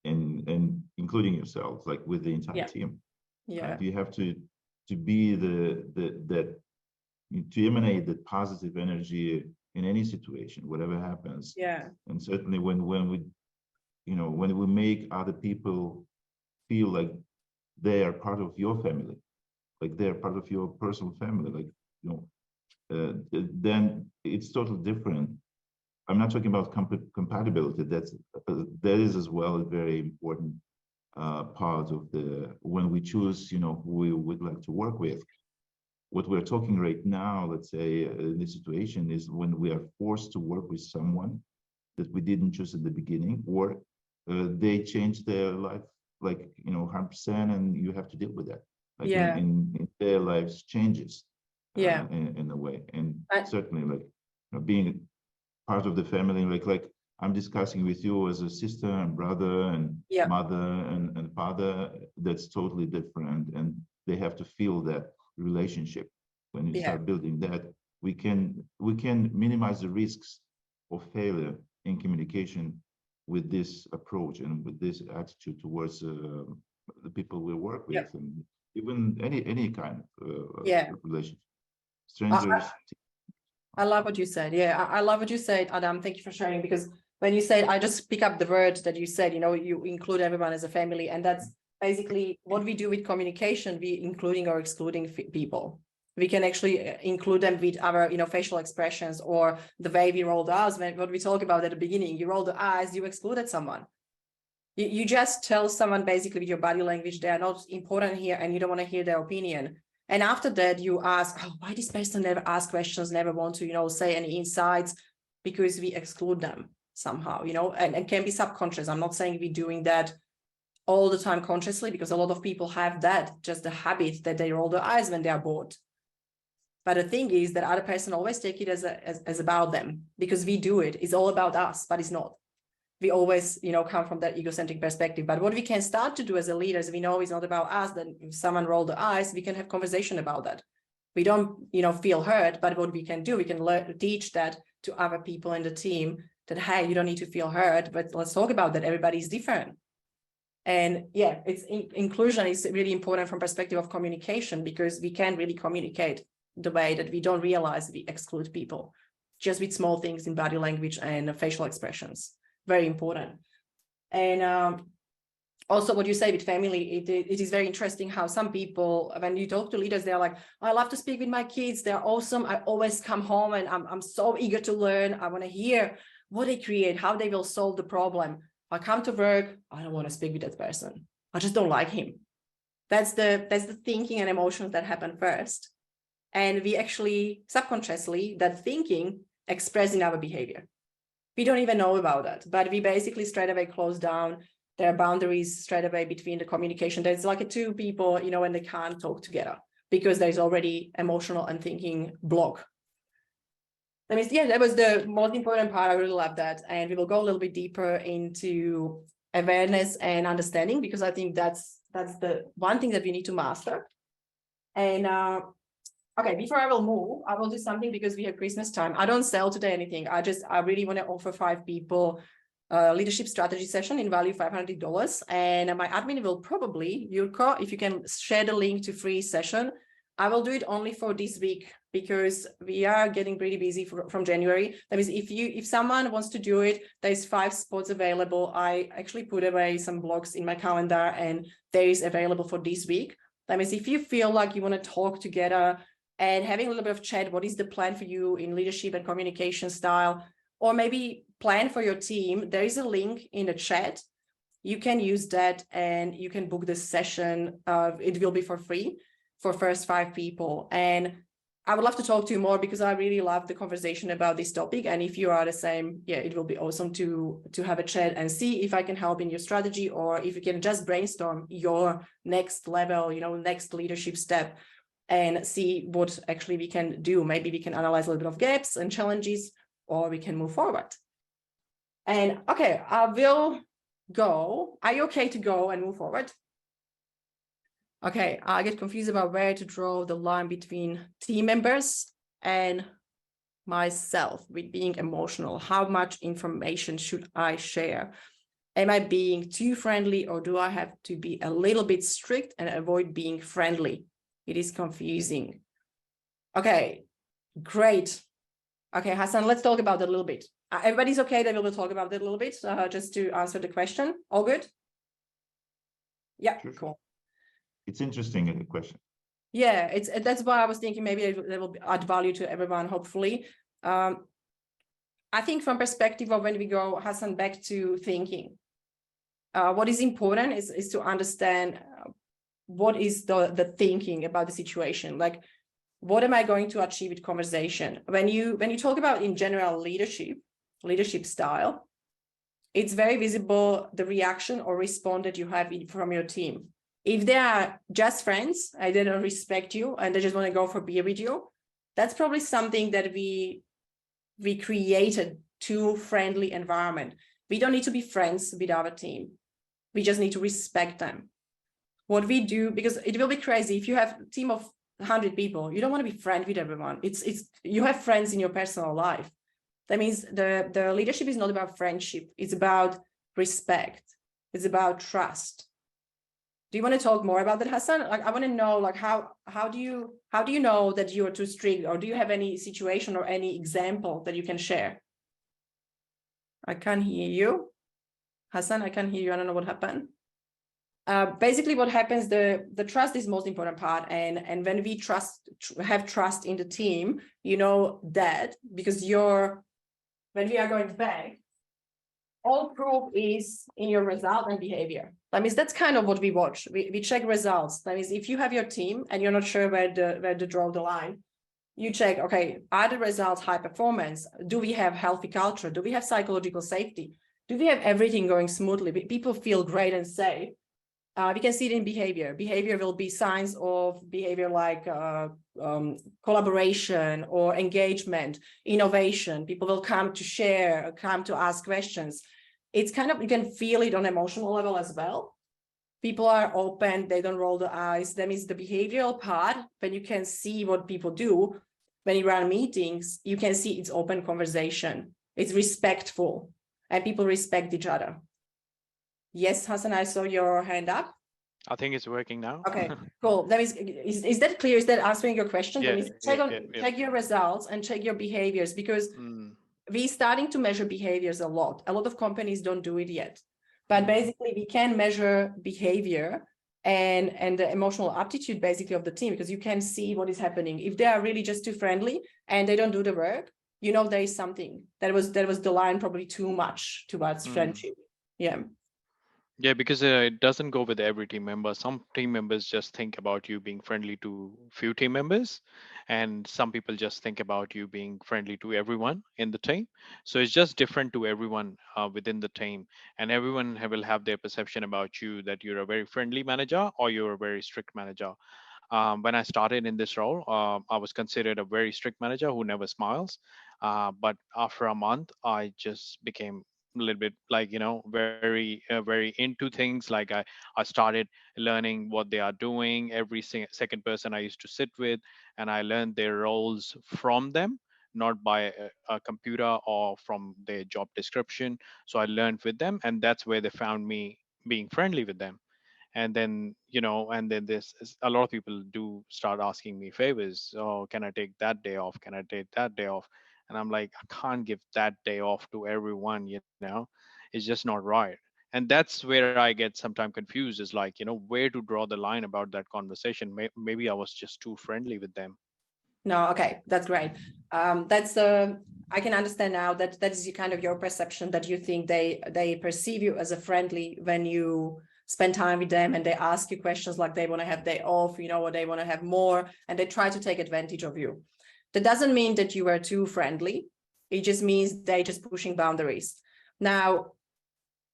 and including yourself, like with the entire team. Yeah, you have to be to emanate that positive energy in any situation, whatever happens. Yeah, and certainly when we, you know, when we make other people feel like they are part of your family, like they're part of your personal family, like, you know, then it's totally different. I'm not talking about compatibility. That is as well a very important part of when we choose, you know, who we would like to work with. What we're talking right now, let's say, in this situation, is when we are forced to work with someone that we didn't choose at the beginning, or they change their life, like, you know, 100%, and you have to deal with that. Like in their lives changes, in a way. And certainly, like, you know, being part of the family, like I'm discussing with you as a sister and brother and mother and father, that's totally different. And they have to feel that relationship. When you start building that, we can minimize the risks of failure in communication with this approach and with this attitude towards the people we work with, and even any kind of relationship, strangers. I love what you said. I love what you said, Adam. Thank you for sharing, because when you said, I just pick up the word that you said, you know, you include everyone as a family, and that's basically what we do with communication. We including or excluding people. We can actually include them with our, you know, facial expressions, or the way we roll the eyes. What we talk about at the beginning, you roll the eyes, you excluded someone. You just tell someone basically with your body language, they are not important here and you don't want to hear their opinion. And after that, you ask, oh, why this person never ask questions, never want to, you know, say any insights, because we exclude them somehow, you know, and can be subconscious. I'm not saying we're doing that all the time consciously, because a lot of people have that, just the habit that they roll their eyes when they are bored. But the thing is that other person always take it as about them, because we do it. It's all about us, but it's not. We always, you know, come from that egocentric perspective. But what we can start to do as a leaders, we know it's not about us. Then if someone roll the eyes, we can have conversation about that. We don't, you know, feel hurt, but what we can do, we can teach that to other people in the team, that, hey, you don't need to feel hurt, but let's talk about that. Everybody's different. And yeah, it's inclusion is really important from perspective of communication, because we can really communicate the way that we don't realize we exclude people just with small things in body language and facial expressions. Very important. And also what you say with family, it is very interesting how some people, when you talk to leaders, they're like, I love to speak with my kids. They're awesome. I always come home and I'm so eager to learn. I want to hear what they create, how they will solve the problem. I come to work, I don't want to speak with that person. I just don't like him. That's the thinking and emotions that happen first. And we actually subconsciously, that thinking express in our behavior. We don't even know about that, but we basically straight away close down. There are boundaries straight away between the communication. There's like a two people, you know, when they can't talk together because there's already emotional and thinking block. That means, yeah, that was the most important part. I really love that. And we will go a little bit deeper into awareness and understanding, because I think that's the one thing that we need to master. And okay, before I will move, I will do something because we have Christmas time. I don't sell today anything. I really want to offer 5 people leadership strategy session in value $500. And my admin will probably, Yurko, if you can share the link to free session, I will do it only for this week because we are getting pretty busy from January. That means if someone wants to do it, there's 5 spots available. I actually put away some blocks in my calendar and there is available for this week. That means if you feel like you want to talk together and having a little bit of chat, what is the plan for you in leadership and communication style, or maybe plan for your team, there is a link in the chat. You can use that and you can book this session. It will be for free for first 5 people. And I would love to talk to you more because I really love the conversation about this topic. And if you are the same, yeah, it will be awesome to have a chat and see if I can help in your strategy, or if you can just brainstorm your next level, you know, next leadership step, and see what actually we can do. Maybe we can analyze a little bit of gaps and challenges, or we can move forward. And okay, I will go. Are you okay to go and move forward? Okay, I get confused about where to draw the line between team members and myself with being emotional. How much information should I share? Am I being too friendly, or do I have to be a little bit strict and avoid being friendly? It is confusing. Okay, great. Okay, Hassan, let's talk about it a little bit. Everybody's okay that we will talk about it a little bit, just to answer the question. All good? Yeah, Sure. cool. It's interesting question. Yeah, that's why I was thinking maybe it will add value to everyone, hopefully. I think from perspective of when we go, Hassan, back to thinking, what is important is to understand what is the thinking about the situation. Like, what am I going to achieve with conversation? When you talk about in general leadership style, it's very visible the reaction or response that you have from your team. If they are just friends and they don't respect you and they just want to go for beer with you, that's probably something that we created too friendly environment. We don't need to be friends with our team. We just need to respect them. What we do, because it will be crazy if you have a team of 100 people, you don't want to be friends with everyone. It's you have friends in your personal life. That means the leadership is not about friendship. It's about respect. It's about trust. Do you want to talk more about that, Hassan? Like, I want to know, like, how do you know that you are too strict, or do you have any situation or any example that you can share? I can't hear you, Hassan. I can't hear you. I don't know what happened. Basically, what happens, the trust is most important part, and when we have trust in the team, you know that because when we are going back, all proof is in your result and behavior. That means that's kind of what we watch. We check results. That means if you have your team and you're not sure where to draw the line, you check, okay, are the results high performance? Do we have healthy culture? Do we have psychological safety? Do we have everything going smoothly? People feel great and safe. We can see it in behavior. Behavior will be signs of behavior like collaboration or engagement, innovation. People will come to share, come to ask questions. It's kind of, you can feel it on emotional level as well. People are open, they don't roll the eyes. That means the behavioral part, when you can see what people do, when you run meetings, you can see it's open conversation. It's respectful and people respect each other. Yes, Hassan, I saw your hand up. I think it's working now. Okay, cool. That is that clear? Is that answering your question? Yeah, check your results and check your behaviors, because we're starting to measure behaviors a lot. A lot of companies don't do it yet. but basically we can measure behavior and the emotional aptitude basically of the team, because you can see what is happening. If they are really just too friendly and they don't do the work, you know, there is something that was the line probably too much towards friendship. Yeah. Yeah, because it doesn't go with every team member. Some team members just think about you being friendly to few team members, and some people just think about you being friendly to everyone in the team. So it's just different to everyone within the team, and everyone will have their perception about you, that you're a very friendly manager or you're a very strict manager. When I started in this role, I was considered a very strict manager who never smiles. But after a month, I just became a little bit like, very into things. Like I started learning what they are doing. Every second person I used to sit with, and I learned their roles from them, not by a computer or from their job description. So I learned with them, and that's where they found me being friendly with them. And then this a lot of people do start asking me favors. Oh, can I take that day off? Can I take that day off? And I'm like, I can't give that day off to everyone. It's just not right. And that's where I get sometimes confused, is like, where to draw the line about that conversation. Maybe I was just too friendly with them. No, okay, that's great. That's I can understand now that that is kind of your perception, that you think they perceive you as a friendly when you spend time with them and they ask you questions like they want to have day off, or they want to have more, and they try to take advantage of you. That doesn't mean that you were too friendly. It just means they just pushing boundaries. Now,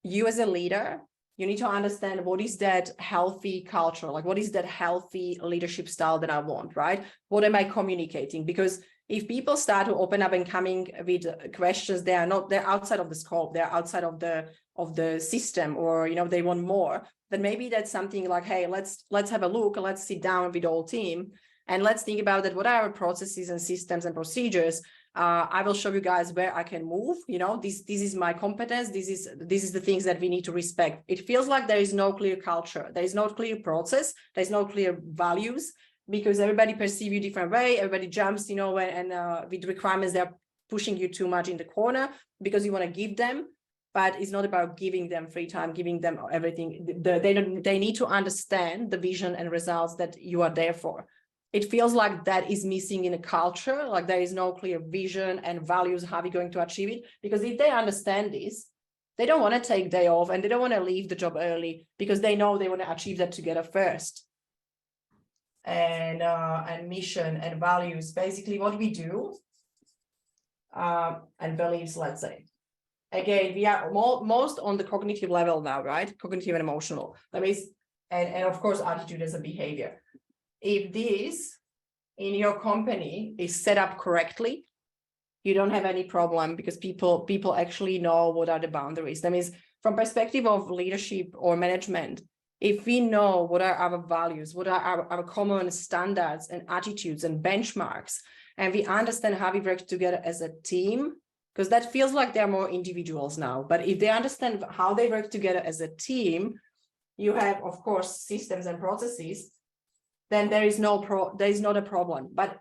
you as a leader, you need to understand what is that healthy culture, like what is that healthy leadership style that I want, right? What am I communicating? Because if people start to open up and coming with questions, they're outside of the scope, they're outside of the system, or they want more, then maybe that's something like, hey, let's have a look, let's sit down with the whole team and let's think about that. What are our processes and systems and procedures? I will show you guys where I can move. This is my competence. This is the things that we need to respect. It feels like there is no clear culture. There is no clear process. There's no clear values, because everybody perceives you different way. Everybody jumps, and with requirements, they're pushing you too much in the corner because you want to give them. But it's not about giving them free time, giving them everything. They need to understand the vision and results that you are there for. It feels like that is missing in a culture, like there is no clear vision and values, how we're going to achieve it. Because if they understand this, they don't want to take day off and they don't want to leave the job early, because they know they want to achieve that together first. And mission and values, basically what we do, and beliefs, let's say. Again, we are most on the cognitive level now, right? Cognitive and emotional. That means, and of course, attitude as a behavior. If this in your company is set up correctly, you don't have any problem, because people actually know what are the boundaries. That means, from perspective of leadership or management, if we know what are our values, what are our common standards and attitudes and benchmarks, and we understand how we work together as a team, because that feels like they're more individuals now. But if they understand how they work together as a team, you have, of course, systems and processes, then there is not a problem. But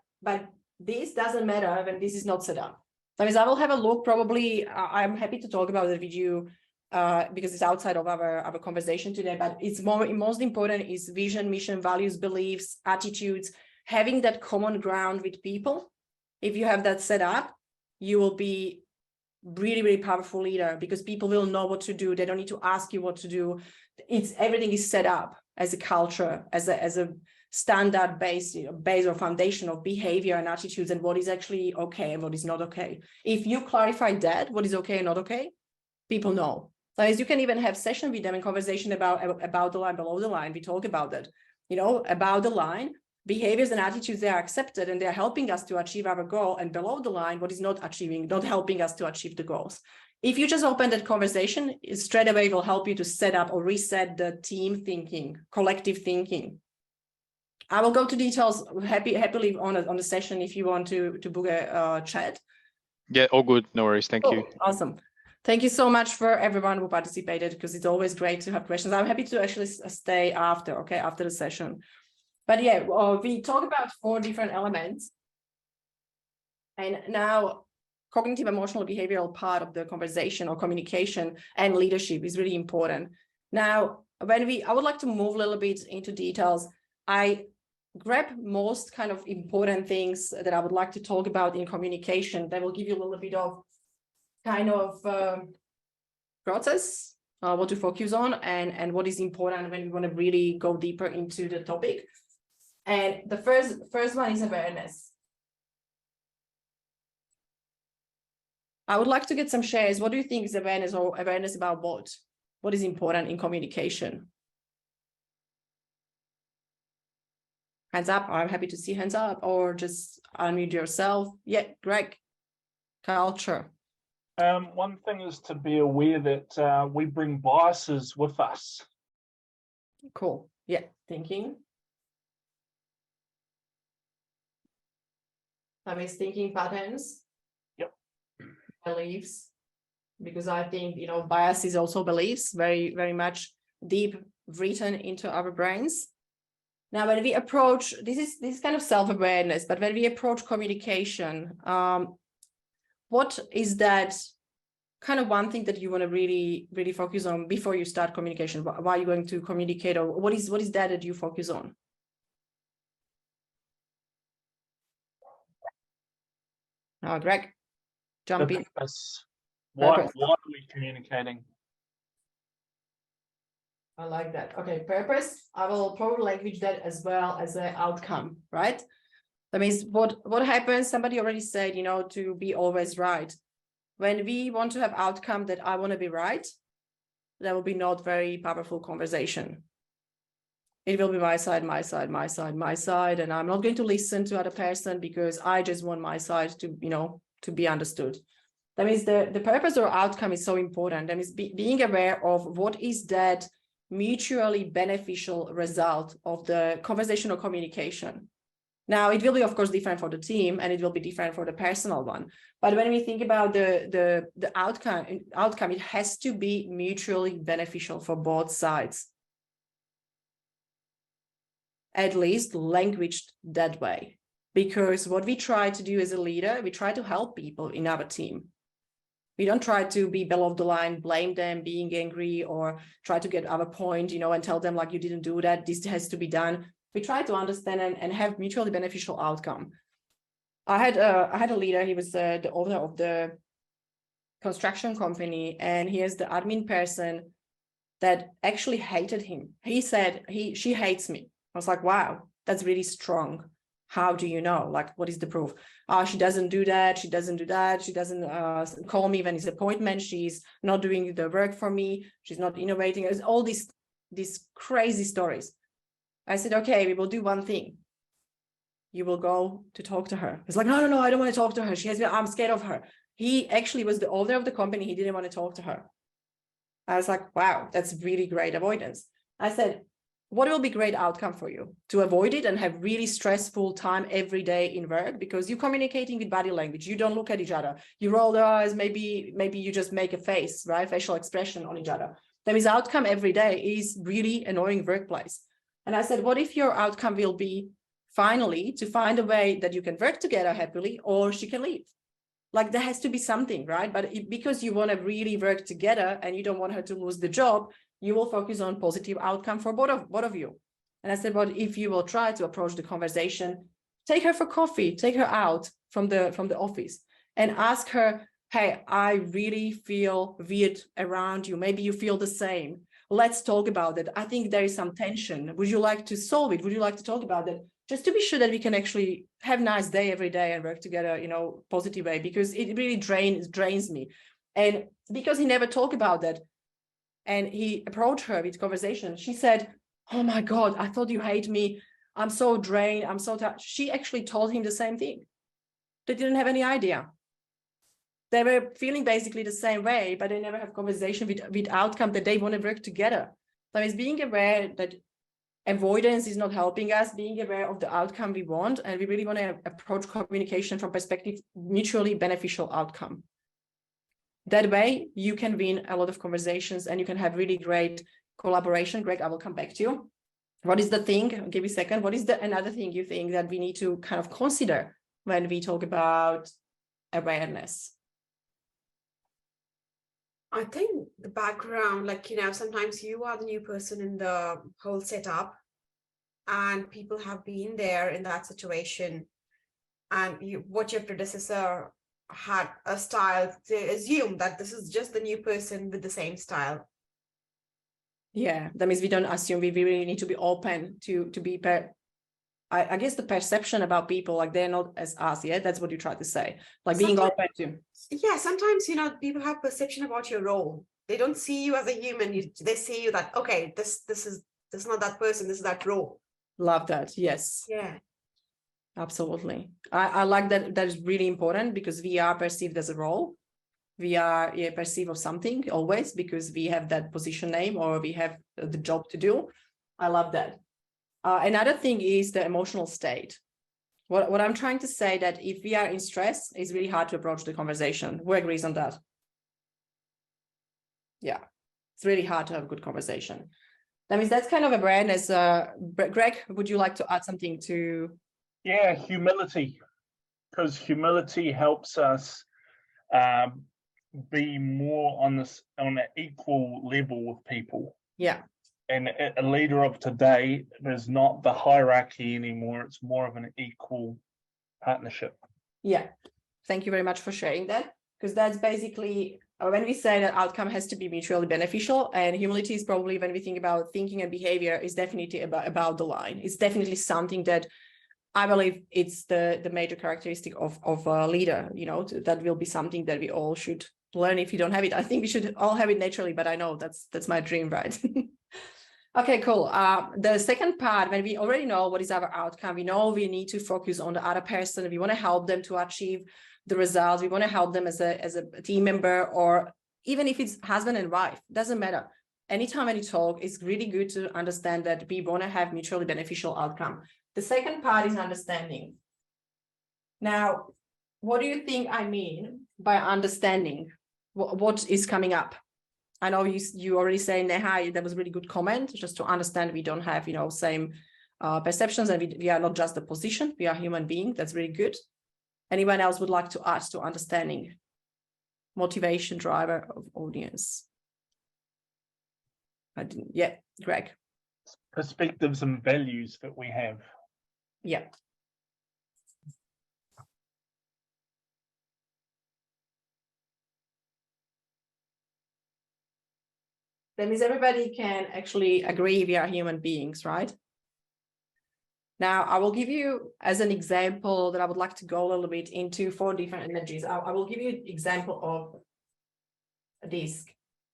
this doesn't matter when this is not set up. That means I will have a look. Probably I'm happy to talk about it with you because it's outside of our conversation today. But it's most important is vision, mission, values, beliefs, attitudes, having that common ground with people. If you have that set up, you will be really, really powerful leader, because people will know what to do. They don't need to ask you what to do. Everything is set up as a culture, as a standard base or foundation of behavior and attitudes, and what is actually okay and what is not okay. If you clarify that, what is okay and not okay, people know. So as you can even have session with them in conversation about the line, below the line. We talk about that, about the line, behaviors and attitudes, they are accepted and they are helping us to achieve our goal, and below the line, what is not helping us to achieve the goals. If you just open that conversation, straight away it will help you to set up or reset the team thinking, collective thinking. I will go to details happily on the session if you want to book a chat. Yeah, all good. No worries. Thank you. Awesome. Thank you so much for everyone who participated, because it's always great to have questions. I'm happy to actually stay after the session. But yeah, we talk about 4 different elements. And now cognitive, emotional, behavioral part of the conversation or communication and leadership is really important. Now, I would like to move a little bit into details. I grab most kind of important things that I would like to talk about in communication that will give you a little bit of kind of process, what to focus on and what is important when we want to really go deeper into the topic. And the first one is awareness. I would like to get some shares. What do you think is awareness, or awareness about what? What is important in communication? Hands up. I'm happy to see hands up, or just unmute yourself. Yeah, Greg. Culture. One thing is to be aware that we bring biases with us. Cool. Yeah, thinking. That means thinking patterns. Yep. Beliefs. Because I think, bias is also beliefs, very, very much deep written into our brains. Now, when we approach, this is kind of self-awareness, but when we approach communication, what is that kind of one thing that you want to really, really focus on before you start communication? Why are you going to communicate, or what is that you focus on? Greg, jump in. Why are we communicating? I like that. Okay, purpose. I will probably language that as well as an outcome, right? That means what happens, somebody already said, to be always right. When we want to have outcome that I want to be right, that will be not very powerful conversation. It will be my side, my side, my side, my side, and I'm not going to listen to other person because I just want my side to, to be understood. That means the purpose or outcome is so important. That means being aware of what is that mutually beneficial result of the conversation or communication. Now, it will be, of course, different for the team, and it will be different for the personal one. But when we think about the outcome, it has to be mutually beneficial for both sides. At least languaged that way. Because what we try to do as a leader, we try to help people in our team. We don't try to be below the line, blame them, being angry, or try to get our point, and tell them like, you didn't do that, this has to be done. We try to understand and have mutually beneficial outcome. I had a leader. He was the owner of the construction company, and he is the admin person that actually hated him. He said she hates me. I was like, wow, that's really strong. How do you know? Like, what is the proof? She doesn't do that. She doesn't do that. She doesn't call me when it's appointment. She's not doing the work for me. She's not innovating. It's all these crazy stories. I said, okay, we will do one thing. You will go to talk to her. It's like, no, I don't want to talk to her. I'm scared of her. He actually was the owner of the company. He didn't want to talk to her. I was like, wow, that's really great avoidance. I said, what will be great outcome for you? To avoid it and have really stressful time every day in work, because you're communicating with body language. You don't look at each other. You roll the eyes, maybe you just make a face, right? Facial expression on each other. That means outcome every day is really annoying workplace. And I said, what if your outcome will be finally to find a way that you can work together happily, or she can leave? Like, there has to be something, right? But because you want to really work together and you don't want her to lose the job, you will focus on positive outcome for both of you. And I said, but if you will try to approach the conversation, take her for coffee, take her out from the office and ask her, hey, I really feel weird around you. Maybe you feel the same. Let's talk about it. I think there is some tension. Would you like to solve it? Would you like to talk about it? Just to be sure that we can actually have a nice day every day and work together, positive way, because it really drains me. And because he never talked about that, and he approached her with conversation, she said, oh my God, I thought you hate me. I'm so drained. I'm so tired. She actually told him the same thing. They didn't have any idea. They were feeling basically the same way, but they never have conversation with outcome that they want to work together. That means being aware that avoidance is not helping us, being aware of the outcome we want, and we really want to approach communication from perspective mutually beneficial outcome. That way, you can win a lot of conversations and you can have really great collaboration. Greg, I will come back to you. What is the thing? I'll give you a second. What is another thing you think that we need to kind of consider when we talk about awareness? I think the background, like, sometimes you are the new person in the whole setup and people have been there in that situation, and what your predecessor had a style, they assume that this is just the new person with the same style. Yeah, that means we don't assume. We really need to be open to be I guess the perception about people, like they're not as us. Yeah, that's what you try to say, like being open to. Yeah, sometimes people have perception about your role. They don't see you as a human. They see you that, okay, this is not that person, this is that role. Love that. Yes. Yeah. Absolutely. I like that. That is really important because we are perceived as a role. We are perceived of something always because we have that position name or we have the job to do. I love that. Another thing is the emotional state. What I'm trying to say that if we are in stress, it's really hard to approach the conversation. Who agrees on that? Yeah, it's really hard to have a good conversation. That means that's kind of a brand as Greg, would you like to add something to? Yeah, humility, because humility helps us be more on an equal level with people. Yeah. And a leader of today is not the hierarchy anymore. It's more of an equal partnership. Yeah. Thank you very much for sharing that, because that's basically when we say that outcome has to be mutually beneficial, and humility is probably, when we think about thinking and behavior, is definitely about the line. It's definitely something that I believe it's the major characteristic of a leader, that will be something that we all should learn. If you don't have it, I think we should all have it naturally, but I know that's my dream, right? Okay, cool. The second part, when we already know what is our outcome, we know we need to focus on the other person. We want to help them to achieve the results. We want to help them as a team member, or even if it's husband and wife, doesn't matter. Anytime when you talk, it's really good to understand that we want to have mutually beneficial outcome. The second part is understanding. Now, what do you think I mean by understanding? What is coming up? I know you already say, Neha, that was a really good comment, just to understand we don't have, same perceptions, and we are not just the position, we are human beings. That's really good. Anyone else would like to add to understanding? Motivation, driver of audience. Yeah, Greg. Perspectives and values that we have. Yeah. That means everybody can actually agree we are human beings, right? Now, I will give you as an example that I would like to go a little bit into 4 different energies. I will give you an example of a disc.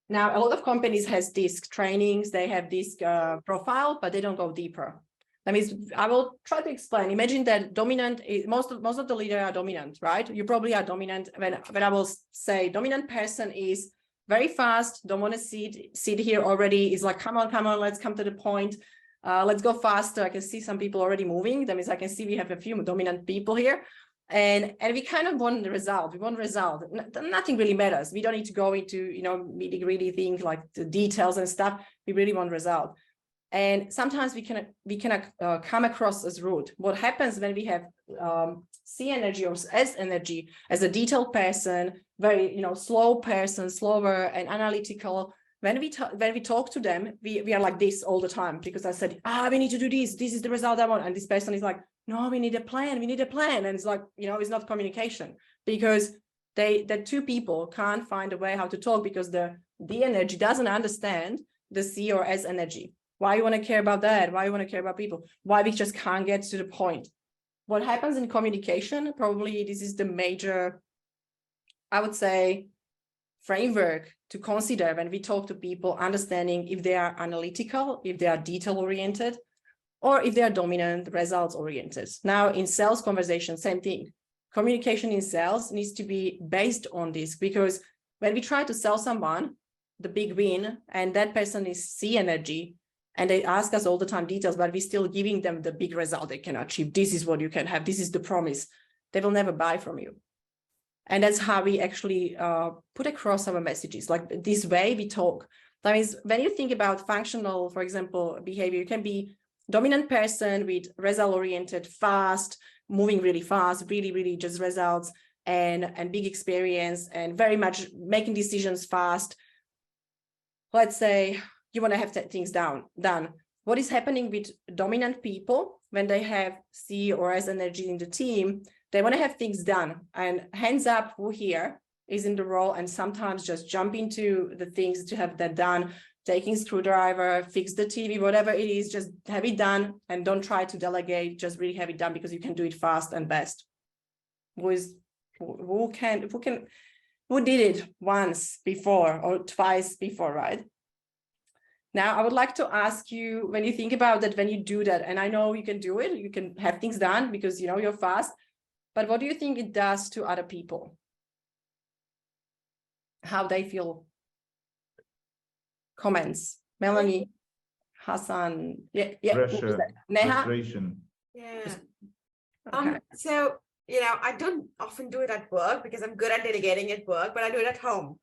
Now, a lot of companies has disc trainings, they have disc profile, but they don't go deeper. That means I will try to explain. Imagine that dominant is most of the leaders are dominant, right? You probably are dominant. When I will say dominant person is very fast, don't want to sit here already, is like, come on, let's come to the point. Let's go faster. I can see some people already moving. That means I can see we have a few dominant people here. And we kind of want the result. We want result. Nothing really matters. We don't need to go into, nitty-gritty things like the details and stuff. We really want result. And sometimes we can come across as rude. What happens when we have C energy or S energy as a detailed person, very slow person, slower and analytical. When we talk to them, we are like this all the time, because I said, we need to do this. This is the result I want. And this person is like, no, we need a plan. We need a plan. And it's like, it's not communication, because the 2 people can't find a way how to talk, because the D energy doesn't understand the C or S energy. Why you want to care about that? Why you want to care about people? Why we just can't get to the point? What happens in communication, probably this is the major, I would say, framework to consider when we talk to people, understanding if they are analytical, if they are detail oriented, or if they are dominant, results oriented. Now in sales conversation, same thing. Communication in sales needs to be based on this, because when we try to sell someone the big win, and that person is C energy, and they ask us all the time details, but we're still giving them the big result they can achieve. This is what you can have. This is the promise. They will never buy from you. And that's how we actually put across our messages. Like this way we talk. That means when you think about functional, for example, behavior, you can be dominant person with result-oriented, fast, moving really fast, really just results, and big experience, and very much making decisions fast, let's say you want to have things done. What is happening with dominant people when they have C or S energy in the team? They want to have things done, and hands up who here is in the role and sometimes just jump into the things to have that done, taking screwdriver, fix the TV, whatever it is, just have it done and don't try to delegate, just really have it done because you can do it fast and best. Who did it once before or twice before, right? Now, I would like to ask you, when you think about that, when you do that, and I know you can do it, you can have things done because, you know, you're fast, but what do you think it does to other people? How they feel? Comments. Melanie, Hassan, yeah. Pressure, Neha? frustration. Yeah. Okay. So, you know, I don't often do it at work because I'm good at delegating at work, but I do it at home.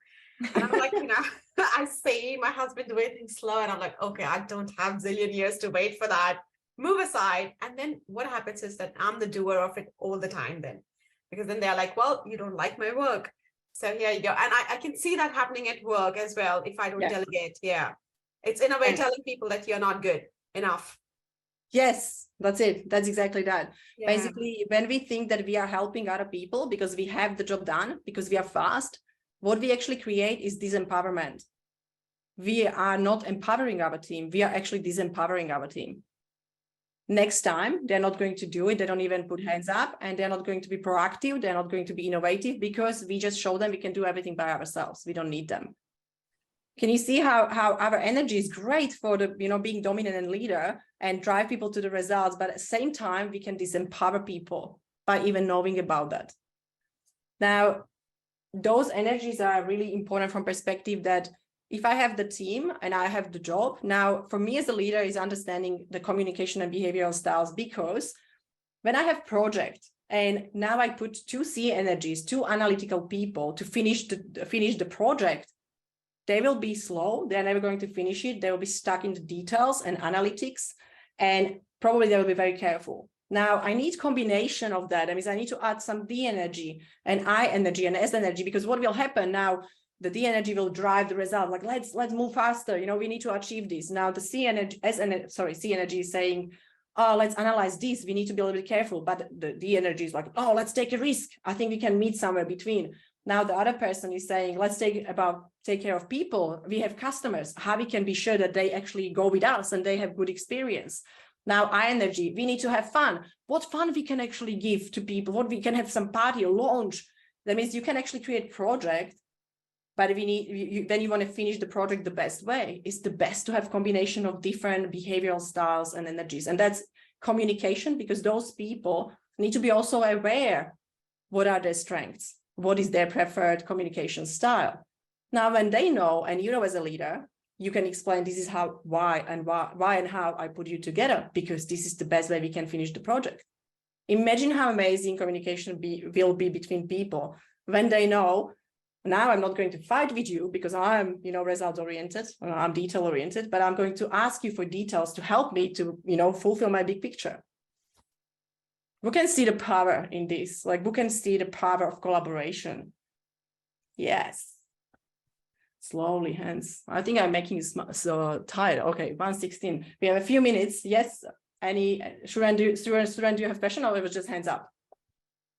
And I'm like, you know, I see my husband doing things slow and I'm like, okay, I don't have zillion years to wait for that. Move aside. And then what happens is that I'm the doer of it all the time then, because then they're like, well, you don't like my work. So here you go. And I can see that happening at work as well if I don't delegate. Yeah. It's in a way telling people that you're not good enough. Yes, that's it. That's exactly that. Yeah. Basically, when we think that we are helping other people because we have the job done, because we are fast, what we actually create is disempowerment. We are not empowering our team. We are actually disempowering our team. Next time, they're not going to do it. They don't even put hands up, and they're not going to be proactive. They're not going to be innovative because we just show them we can do everything by ourselves. We don't need them. Can you see how our energy is great for the, you know, being dominant and leader and drive people to the results, but at the same time, we can disempower people by even knowing about that. Now, those energies are really important from perspective that if I have the team and I have the job, now for me as a leader is understanding the communication and behavioral styles, because when I have project and now I put 2 C energies, 2 analytical people to finish the project, they will be slow. They're never going to finish it. They will be stuck in the details and analytics, and probably they will be very careful. Now I need combination of that. That means I need to add some D energy and I energy and S energy, because what will happen now, the D energy will drive the result. Like, let's move faster. You know, we need to achieve this. Now the C energy, C energy is saying, oh, let's analyze this. We need to be a little bit careful. But the D energy is like, oh, let's take a risk. I think we can meet somewhere between. Now the other person is saying, let's take care of people. We have customers. How we can be sure that they actually go with us and they have good experience. Now I energy, we need to have fun. What fun we can actually give to people? What we can have some party or launch. That means you can actually create project, but then you want to finish the project the best way. It's the best to have combination of different behavioral styles and energies. And that's communication, because those people need to be also aware what are their strengths, what is their preferred communication style. Now, when they know, and you know, as a leader, you can explain this is why and how I put you together, because this is the best way we can finish the project. Imagine how amazing communication will be between people when they know, now I'm not going to fight with you because I'm, you know, result oriented, I'm detail oriented, but I'm going to ask you for details to help me to, you know, fulfill my big picture. We can see the power in this, like we can see the power of collaboration. Yes. Slowly, hands. I think I'm making it so tired. Okay, 1:16. We have a few minutes. Yes. Any, Suren, do you have question, or it was just hands up?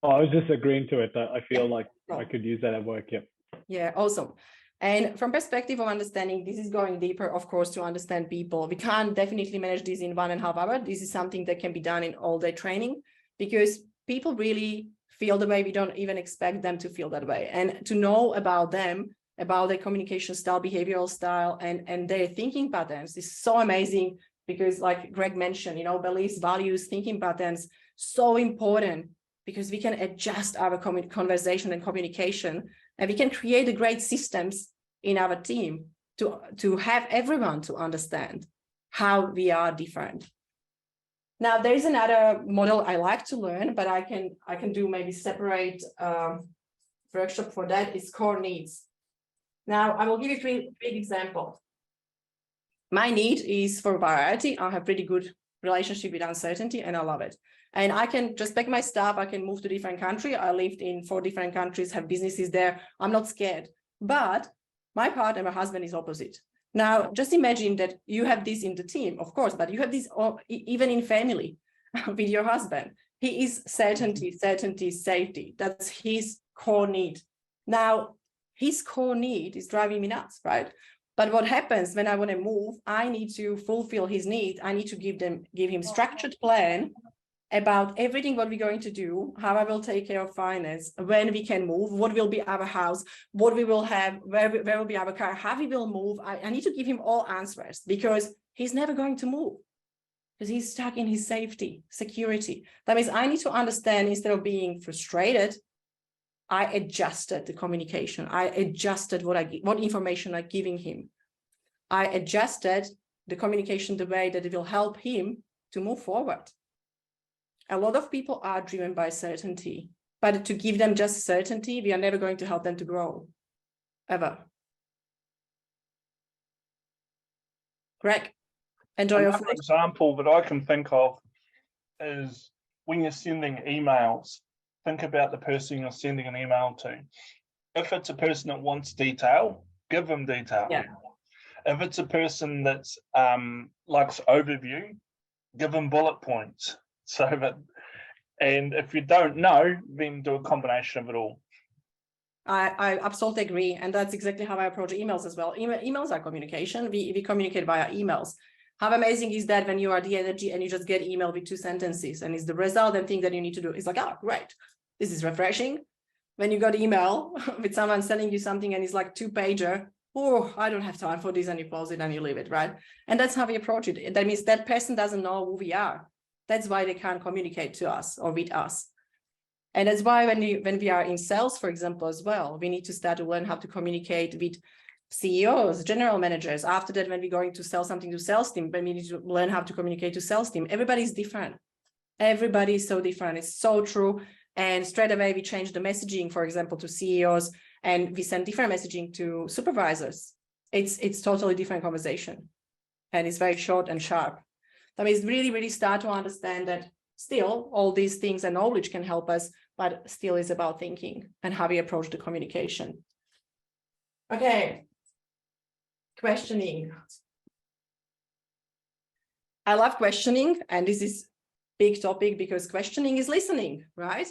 Oh, I was just agreeing to it. That I feel like I could use that at work. Yeah. Yeah, awesome. And from perspective of understanding, this is going deeper, of course, to understand people. We can't definitely manage this in 1.5 hours. This is something that can be done in all day training, because people really feel the way we don't even expect them to feel that way. And to know about them, about their communication style, behavioral style, and their thinking patterns is so amazing, because like Greg mentioned, you know, beliefs, values, thinking patterns, so important, because we can adjust our conversation and communication, and we can create the great systems in our team to have everyone to understand how we are different. Now, there is another model I like to learn, but I can do maybe separate workshop for that. It's core needs. Now, I will give you 3 big examples. My need is for variety. I have pretty good relationship with uncertainty, and I love it. And I can just pack my stuff. I can move to different country. I lived in 4 different countries, have businesses there. I'm not scared. But my partner, my husband, is opposite. Now, just imagine that you have this in the team, of course, but you have this even in family with your husband. He is certainty, safety. That's his core need. Now, his core need is driving me nuts, right? But what happens when I want to move, I need to fulfill his need. I need to give him structured plan about everything what we're going to do, how I will take care of finance, when we can move, what will be our house, what we will have, where will be our car, how we will move. I need to give him all answers because he's never going to move because he's stuck in his safety, security. That means I need to understand, instead of being frustrated, I adjusted the communication. I adjusted what information I'm giving him. I adjusted the communication the way that it will help him to move forward. A lot of people are driven by certainty, but to give them just certainty, we are never going to help them to grow, ever. Greg, enjoy your Another example that I can think of is when you're sending emails, think about the person you're sending an email to. If it's a person that wants detail, give them detail. Yeah. If it's a person that's likes overview, give them bullet points. So that, and if you don't know, then do a combination of it all. I absolutely agree. And that's exactly how I approach emails as well. Emails are communication. We communicate via emails. How amazing is that when you are the energy and you just get email with 2 sentences and it's the result and thing that you need to do. It's like, oh, great. This is refreshing. When you got email with someone sending you something and it's like 2-pager, oh, I don't have time for this, and you close it and you leave it, right? And that's how we approach it. That means that person doesn't know who we are. That's why they can't communicate to us or with us. And that's why when we are in sales, for example, as well, we need to start to learn how to communicate with CEOs, general managers. After that, when we're going to sell something to sales team, then we need to learn how to communicate to sales team. Everybody's different. Everybody is so different. It's so true. And straight away, we change the messaging, for example, to CEOs, and we send different messaging to supervisors. It's totally different conversation. And it's very short and sharp. That means really start to understand that still all these things and knowledge can help us, but still is about thinking and how we approach the communication. Okay. Questioning. I love questioning, and this is big topic because questioning is listening, right?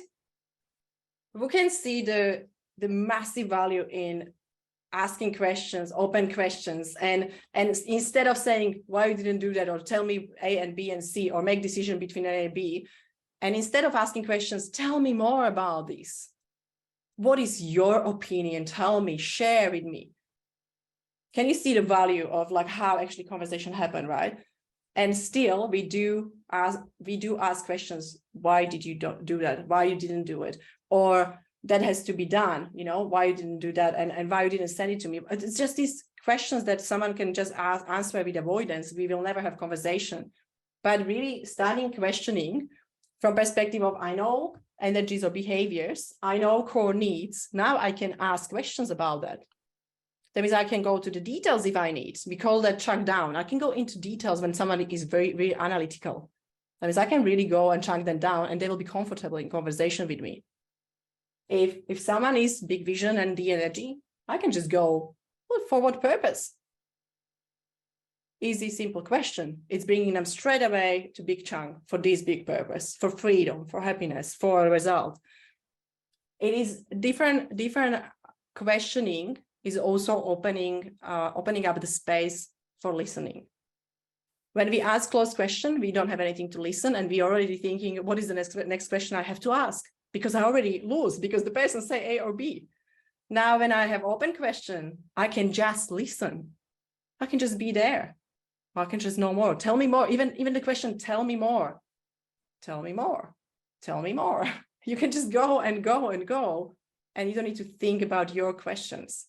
We can see the massive value in asking questions, open questions, and instead of saying why you didn't do that, or tell me A and B and C, or make decision between A and B, and instead of asking questions, tell me more about this. What is your opinion? Tell me, share with me. Can you see the value of like how actually conversation happen, right? And still we do ask questions. Why did you do that? Why you didn't do it? Or that has to be done, you know, why you didn't do that, and why you didn't send it to me. It's just these questions that someone can just answer with avoidance. We will never have conversation. But really starting questioning from perspective of, I know energies or behaviors, I know core needs. Now I can ask questions about that. That means I can go to the details if I need. We call that chunk down. I can go into details when someone is very analytical. That means I can really go and chunk them down, and they will be comfortable in conversation with me. If someone is big vision and the energy, I can just go, well, for what purpose? Easy, simple question. It's bringing them straight away to big chunk for this big purpose, for freedom, for happiness, for a result. It is different questioning is also opening up the space for listening. When we ask closed question, we don't have anything to listen, and we're already thinking, what is the next question I have to ask? Because I already lose, because the person say A or B. Now, when I have open question, I can just listen. I can just be there. I can just know more. Tell me more. Even the question, tell me more. Tell me more. Tell me more. You can just go and go and go, and you don't need to think about your questions.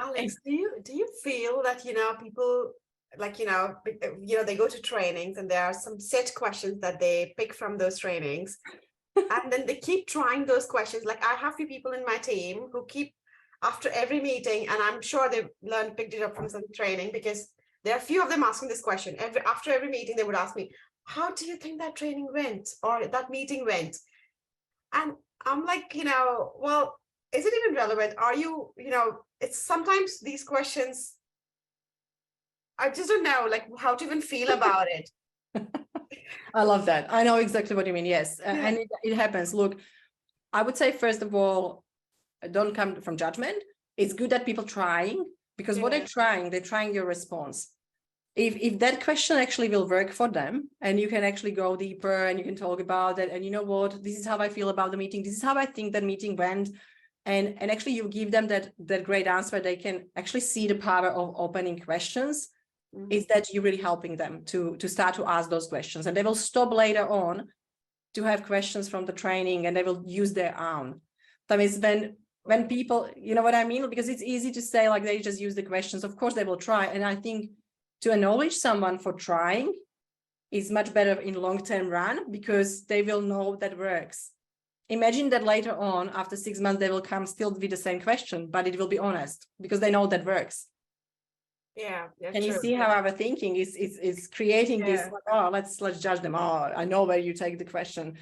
Alex, do you feel that, you know, people like, you know, they go to trainings and there are some set questions that they pick from those trainings, and then they keep trying those questions? Like, I have few people in my team who keep, after every meeting, and I'm sure they've picked it up from some training, because there are a few of them asking this question. After every meeting, they would ask me, how do you think that training went, or that meeting went? And I'm like, you know, well, is it even relevant? Are you, you know, it's sometimes these questions I just don't know like how to even feel about it. I love that. I know exactly what you mean. Yes. And it happens. Look, I would say, first of all, don't come from judgment. It's good that people trying, because what they're trying your response. If that question actually will work for them, and you can actually go deeper and you can talk about it, and you know what, this is how I feel about the meeting, this is how I think that meeting went, and actually you give them that great answer, they can actually see the power of opening questions. Is that you're really helping them to start to ask those questions, and they will stop later on to have questions from the training, and they will use their own. That means when people, you know what I mean, because it's easy to say like they just use the questions. Of course they will try, and I think to acknowledge someone for trying is much better in long-term run, because they will know that works. Imagine that later on, after 6 months, they will come still with the same question, but it will be honest, because they know that works. Yeah. And you see how our thinking is creating this, like, oh, let's judge them. Oh, I know where you take the question.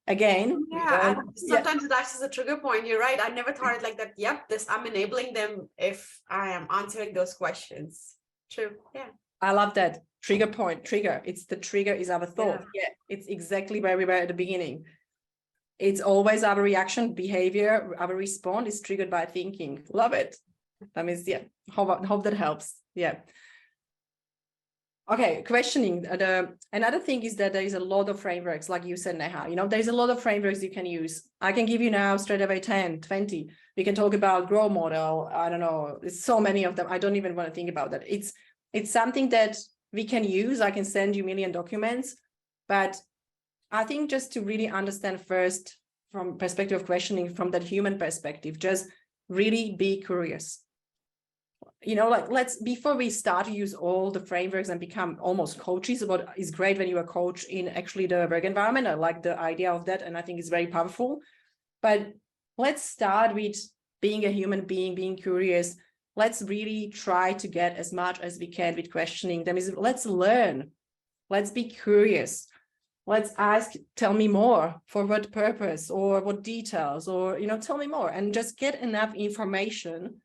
Again, and sometimes it acts as a trigger point. You're right. I never thought it like that. Yep, I'm enabling them if I am answering those questions. True. Yeah. I love that. Trigger point, trigger. It's the trigger is our thought. Yeah, it's exactly where we were at the beginning. It's always our reaction, behavior, our response is triggered by thinking. Love it. That means, yeah, hope that helps. Yeah. Okay, questioning. Another thing is that there is a lot of frameworks, like you said, Neha, you know, there's a lot of frameworks you can use. I can give you now straight away 10, 20. We can talk about grow model. I don't know. There's so many of them. I don't even want to think about that. It's something that we can use. I can send you a million documents, but I think just to really understand first from perspective of questioning, from that human perspective, just really be curious. You know, like before we start to use all the frameworks and become almost coaches, what is great when you're a coach in actually the work environment. I like the idea of that, and I think it's very powerful. But let's start with being a human being, being curious. Let's really try to get as much as we can with questioning. That means let's learn. Let's be curious. Let's ask, tell me more, for what purpose or what details, or, you know, tell me more, and just get enough information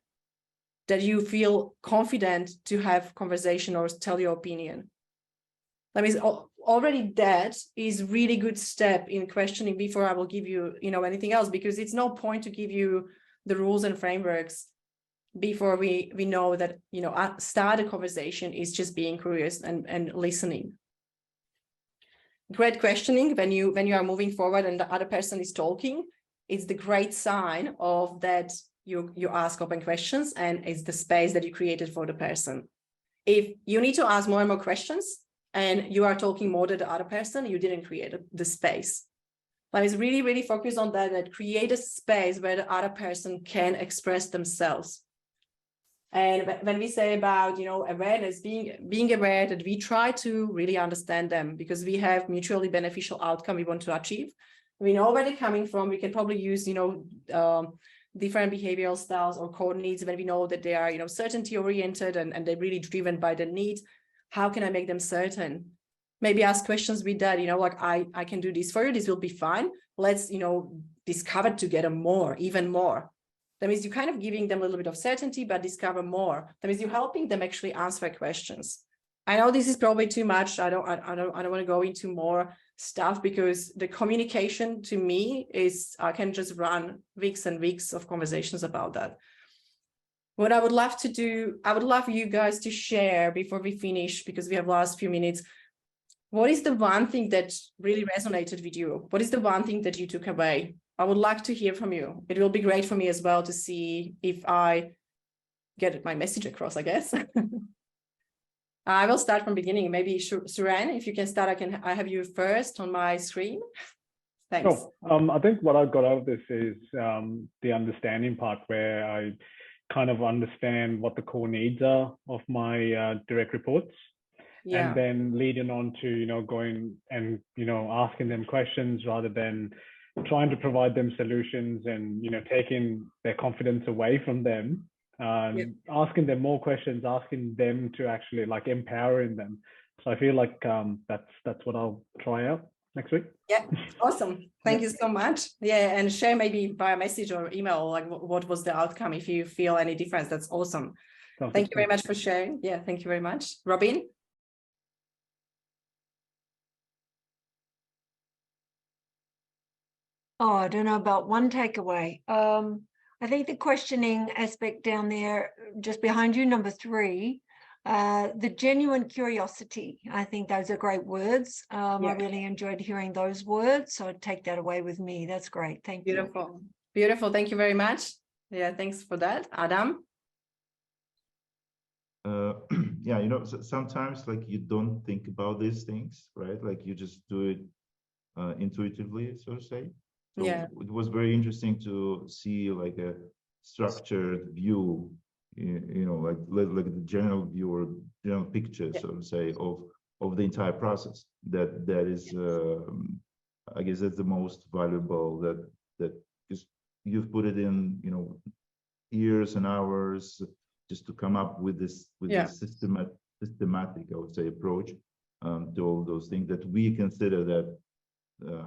that you feel confident to have conversation or tell your opinion. That means already that is really good step in questioning before I will give you, you know, anything else, because it's no point to give you the rules and frameworks before we know that, you know, start a conversation is just being curious and listening. Great questioning when you are moving forward and the other person is talking, it's the great sign of that you ask open questions, and it's the space that you created for the person. If you need to ask more and more questions and you are talking more than the other person, you didn't create the space. But it's really, really focus on that create a space where the other person can express themselves. And when we say about, you know, awareness, being aware that we try to really understand them, because we have mutually beneficial outcome we want to achieve. We know where they're coming from. We can probably use, you know, different behavioral styles or core needs when we know that they are, you know, certainty oriented and they're really driven by the need. How can I make them certain? Maybe ask questions with that, you know, like I can do this for you. This will be fine. Let's, you know, discover together more, even more. That means you're kind of giving them a little bit of certainty, but discover more. That means you're helping them actually answer questions. I know this is probably too much. I don't want to go into more stuff, because the communication to me is, I can just run weeks and weeks of conversations about that. What I would love to do, I would love you guys to share before we finish, because we have last few minutes. What is the one thing that really resonated with you? What is the one thing that you took away? I would like to hear from you. It will be great for me as well to see if I get my message across, I guess. I will start from beginning. Maybe Suran, if you can start, I have you first on my screen. Thanks. Sure. I think what I got out of this is the understanding part, where I kind of understand what the core needs are of my direct reports. Yeah. And then leading on to, you know, going and, you know, asking them questions rather than trying to provide them solutions and, you know, taking their confidence away from them, asking them more questions, asking them to actually like empowering them. So I feel like that's what I'll try out next week. Yeah, awesome. Thank you so much. Yeah, and share maybe by message or email, like what was the outcome if you feel any difference. That's awesome. Thank you very much for sharing. Yeah, thank you very much. Robin? Oh, I don't know about one takeaway. I think the questioning aspect down there, just behind you, number 3, the genuine curiosity. I think those are great words. I really enjoyed hearing those words. So I'd take that away with me. That's great. Thank you. Beautiful. Beautiful. Thank you very much. Yeah, thanks for that. Adam? Yeah, you know, sometimes like you don't think about these things, right? Like you just do it intuitively, so to say. So it was very interesting to see like a structured view, you know, like the general view or general picture, so to say, of the entire process. That is, I guess that's the most valuable. That just you've put it in, you know, years and hours just to come up with this this systematic, I would say, approach to all those things that we consider that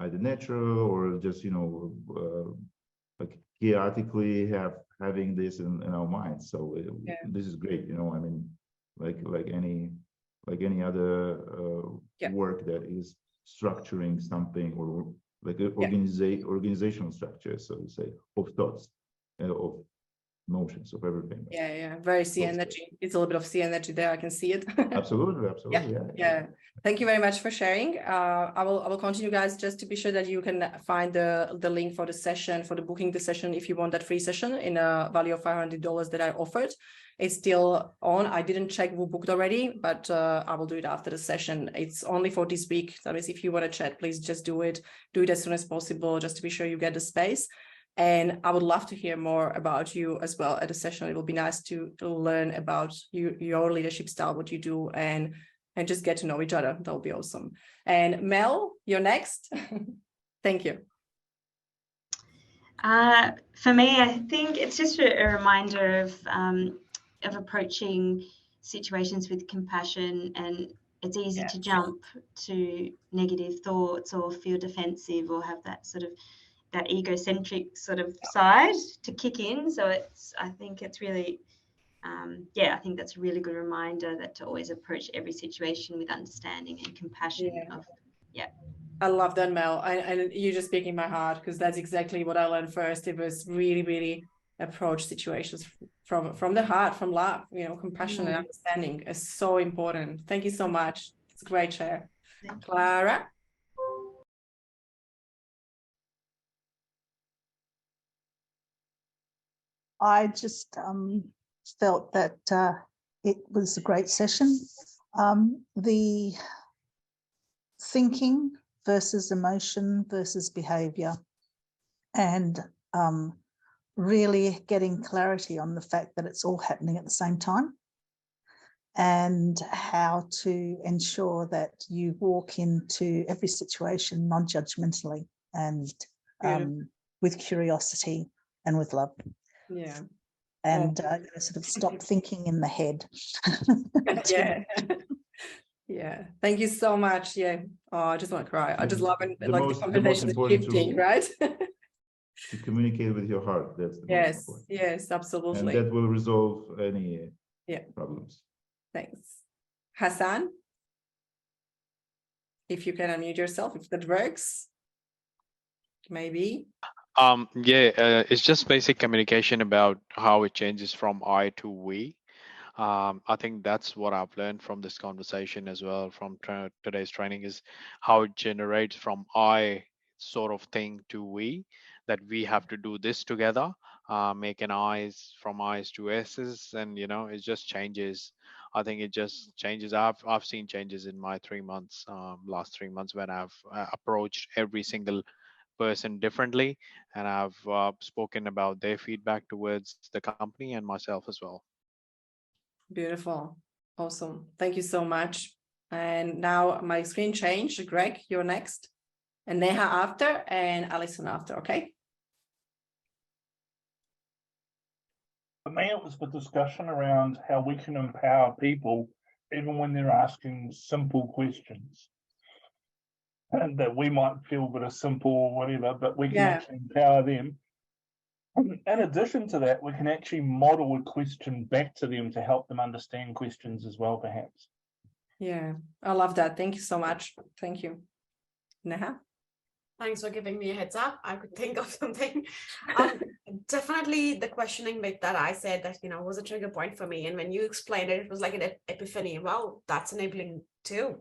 either natural or just, you know, like chaotically having this in our minds. So this is great, you know. I mean, like any other work that is structuring something, or like an organizational structure, so to say, of thoughts, of emotions, of everything. Very C energy. It's a little bit of C energy there. I can see it. Absolutely. Yeah. Thank you very much for sharing. I will continue, guys, just to be sure that you can find the link for the session, for the booking the session, if you want that free session in a value of $500 that I offered. It's still on. I didn't check who booked already, but I will do it after the session. It's only for this week. That means if you want to chat, please just do it as soon as possible, just to be sure you get the space. And I would love to hear more about you as well at the session. It will be nice to learn about your leadership style, what you do, and just get to know each other. That will be awesome. And Mel, you're next. Thank you. For me, I think it's just a reminder of approaching situations with compassion, and it's easy to jump to negative thoughts or feel defensive or have that sort of that egocentric sort of side to kick in. So I think it's really, I think that's a really good reminder that to always approach every situation with understanding and compassion. I love that, Mel. And you're just speaking my heart, because that's exactly what I learned first. It was really, really approach situations from the heart, from love. You know, compassion and understanding is so important. Thank you so much. It's a great share. Clara? I just felt that it was a great session. The thinking versus emotion versus behaviour, and really getting clarity on the fact that it's all happening at the same time, and how to ensure that you walk into every situation non-judgmentally and with curiosity and with love. And sort of stop thinking in the head. Thank you so much. I just want to cry. I just love it. The conversation is shifting, right? To communicate with your heart. That's the most important. Yes, absolutely. And that will resolve any problems. Thanks. Hassan, if you can unmute yourself, if that works, maybe. It's just basic communication about how it changes from I to we. I think that's what I've learned from this conversation as well, from today's training, is how it generates from I sort of thing to we, that we have to do this together, make an I's from I's to S's, and it just changes. I think it just changes. I've seen changes in my 3 months, last 3 months, when I've approached every single person differently, and I've spoken about their feedback towards the company and myself as well. Beautiful. Awesome. Thank you so much. And now my screen changed. Greg, you're next. And Neha after, and Alison after, okay? For me, it was the discussion around how we can empower people even when they're asking simple questions. And that we might feel that are simple or whatever, but we can actually empower them in addition to that, we can actually model a question back to them to help them understand questions as well, perhaps. Yeah, I love that. Thank you so much. Thank you. Neha? Thanks for giving me a heads up. I could think of something. Definitely the questioning bit that I said that, was a trigger point for me. And when you explained it, it was like an epiphany. Wow, that's enabling too.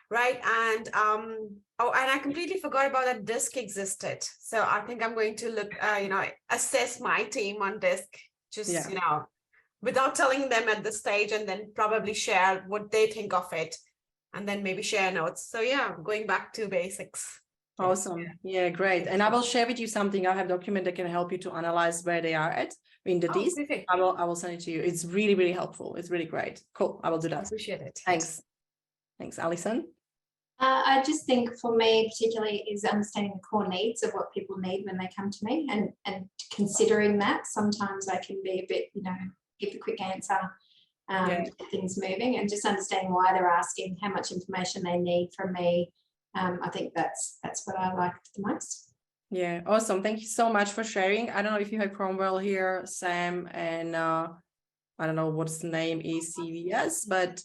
Right. And oh, and I completely forgot about that DISC existed. So I think I'm going to look, assess my team on DISC, just, without telling them at this stage, and then probably share what they think of it, and then maybe share notes. So yeah, going back to basics. Awesome. Yeah, great. And I will share with you something. I have a document that can help you to analyze where they are at in the DISC. I will send it to you. It's really, really helpful. It's really great. Cool. I will do that. I appreciate it. Thanks. Thanks, Alison. I just think for me particularly is understanding the core needs of what people need when they come to me, and considering that. Sometimes I can be a bit, give a quick answer, get things moving, and just understanding why they're asking, how much information they need from me. I think that's what I liked the most. Yeah, awesome. Thank you so much for sharing. I don't know if you have Cromwell here, Sam, and I don't know what's the name is CVS, but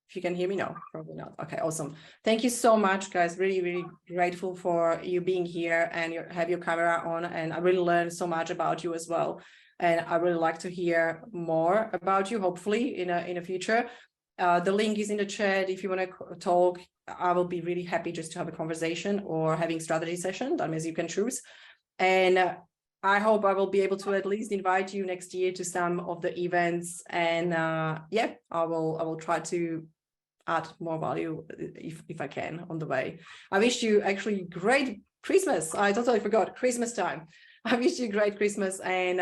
if you can hear me, no, probably not. Okay, awesome. Thank you so much, guys. Really, really grateful for you being here and have your camera on. And I really learned so much about you as well. And I really like to hear more about you, hopefully in a future. The link is in the chat. If you want to talk, I will be really happy just to have a conversation or having strategy session. That means you can choose. And I hope I will be able to at least invite you next year to some of the events. And yeah, I will try to add more value if I can on the way. I wish you actually great Christmas. I totally forgot Christmas time. I wish you great Christmas and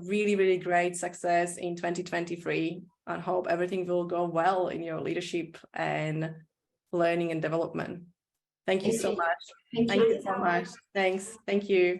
really, really great success in 2023. I hope everything will go well in your leadership and learning and development. Thank you so much. Thank you you so much. Thanks. Thank you.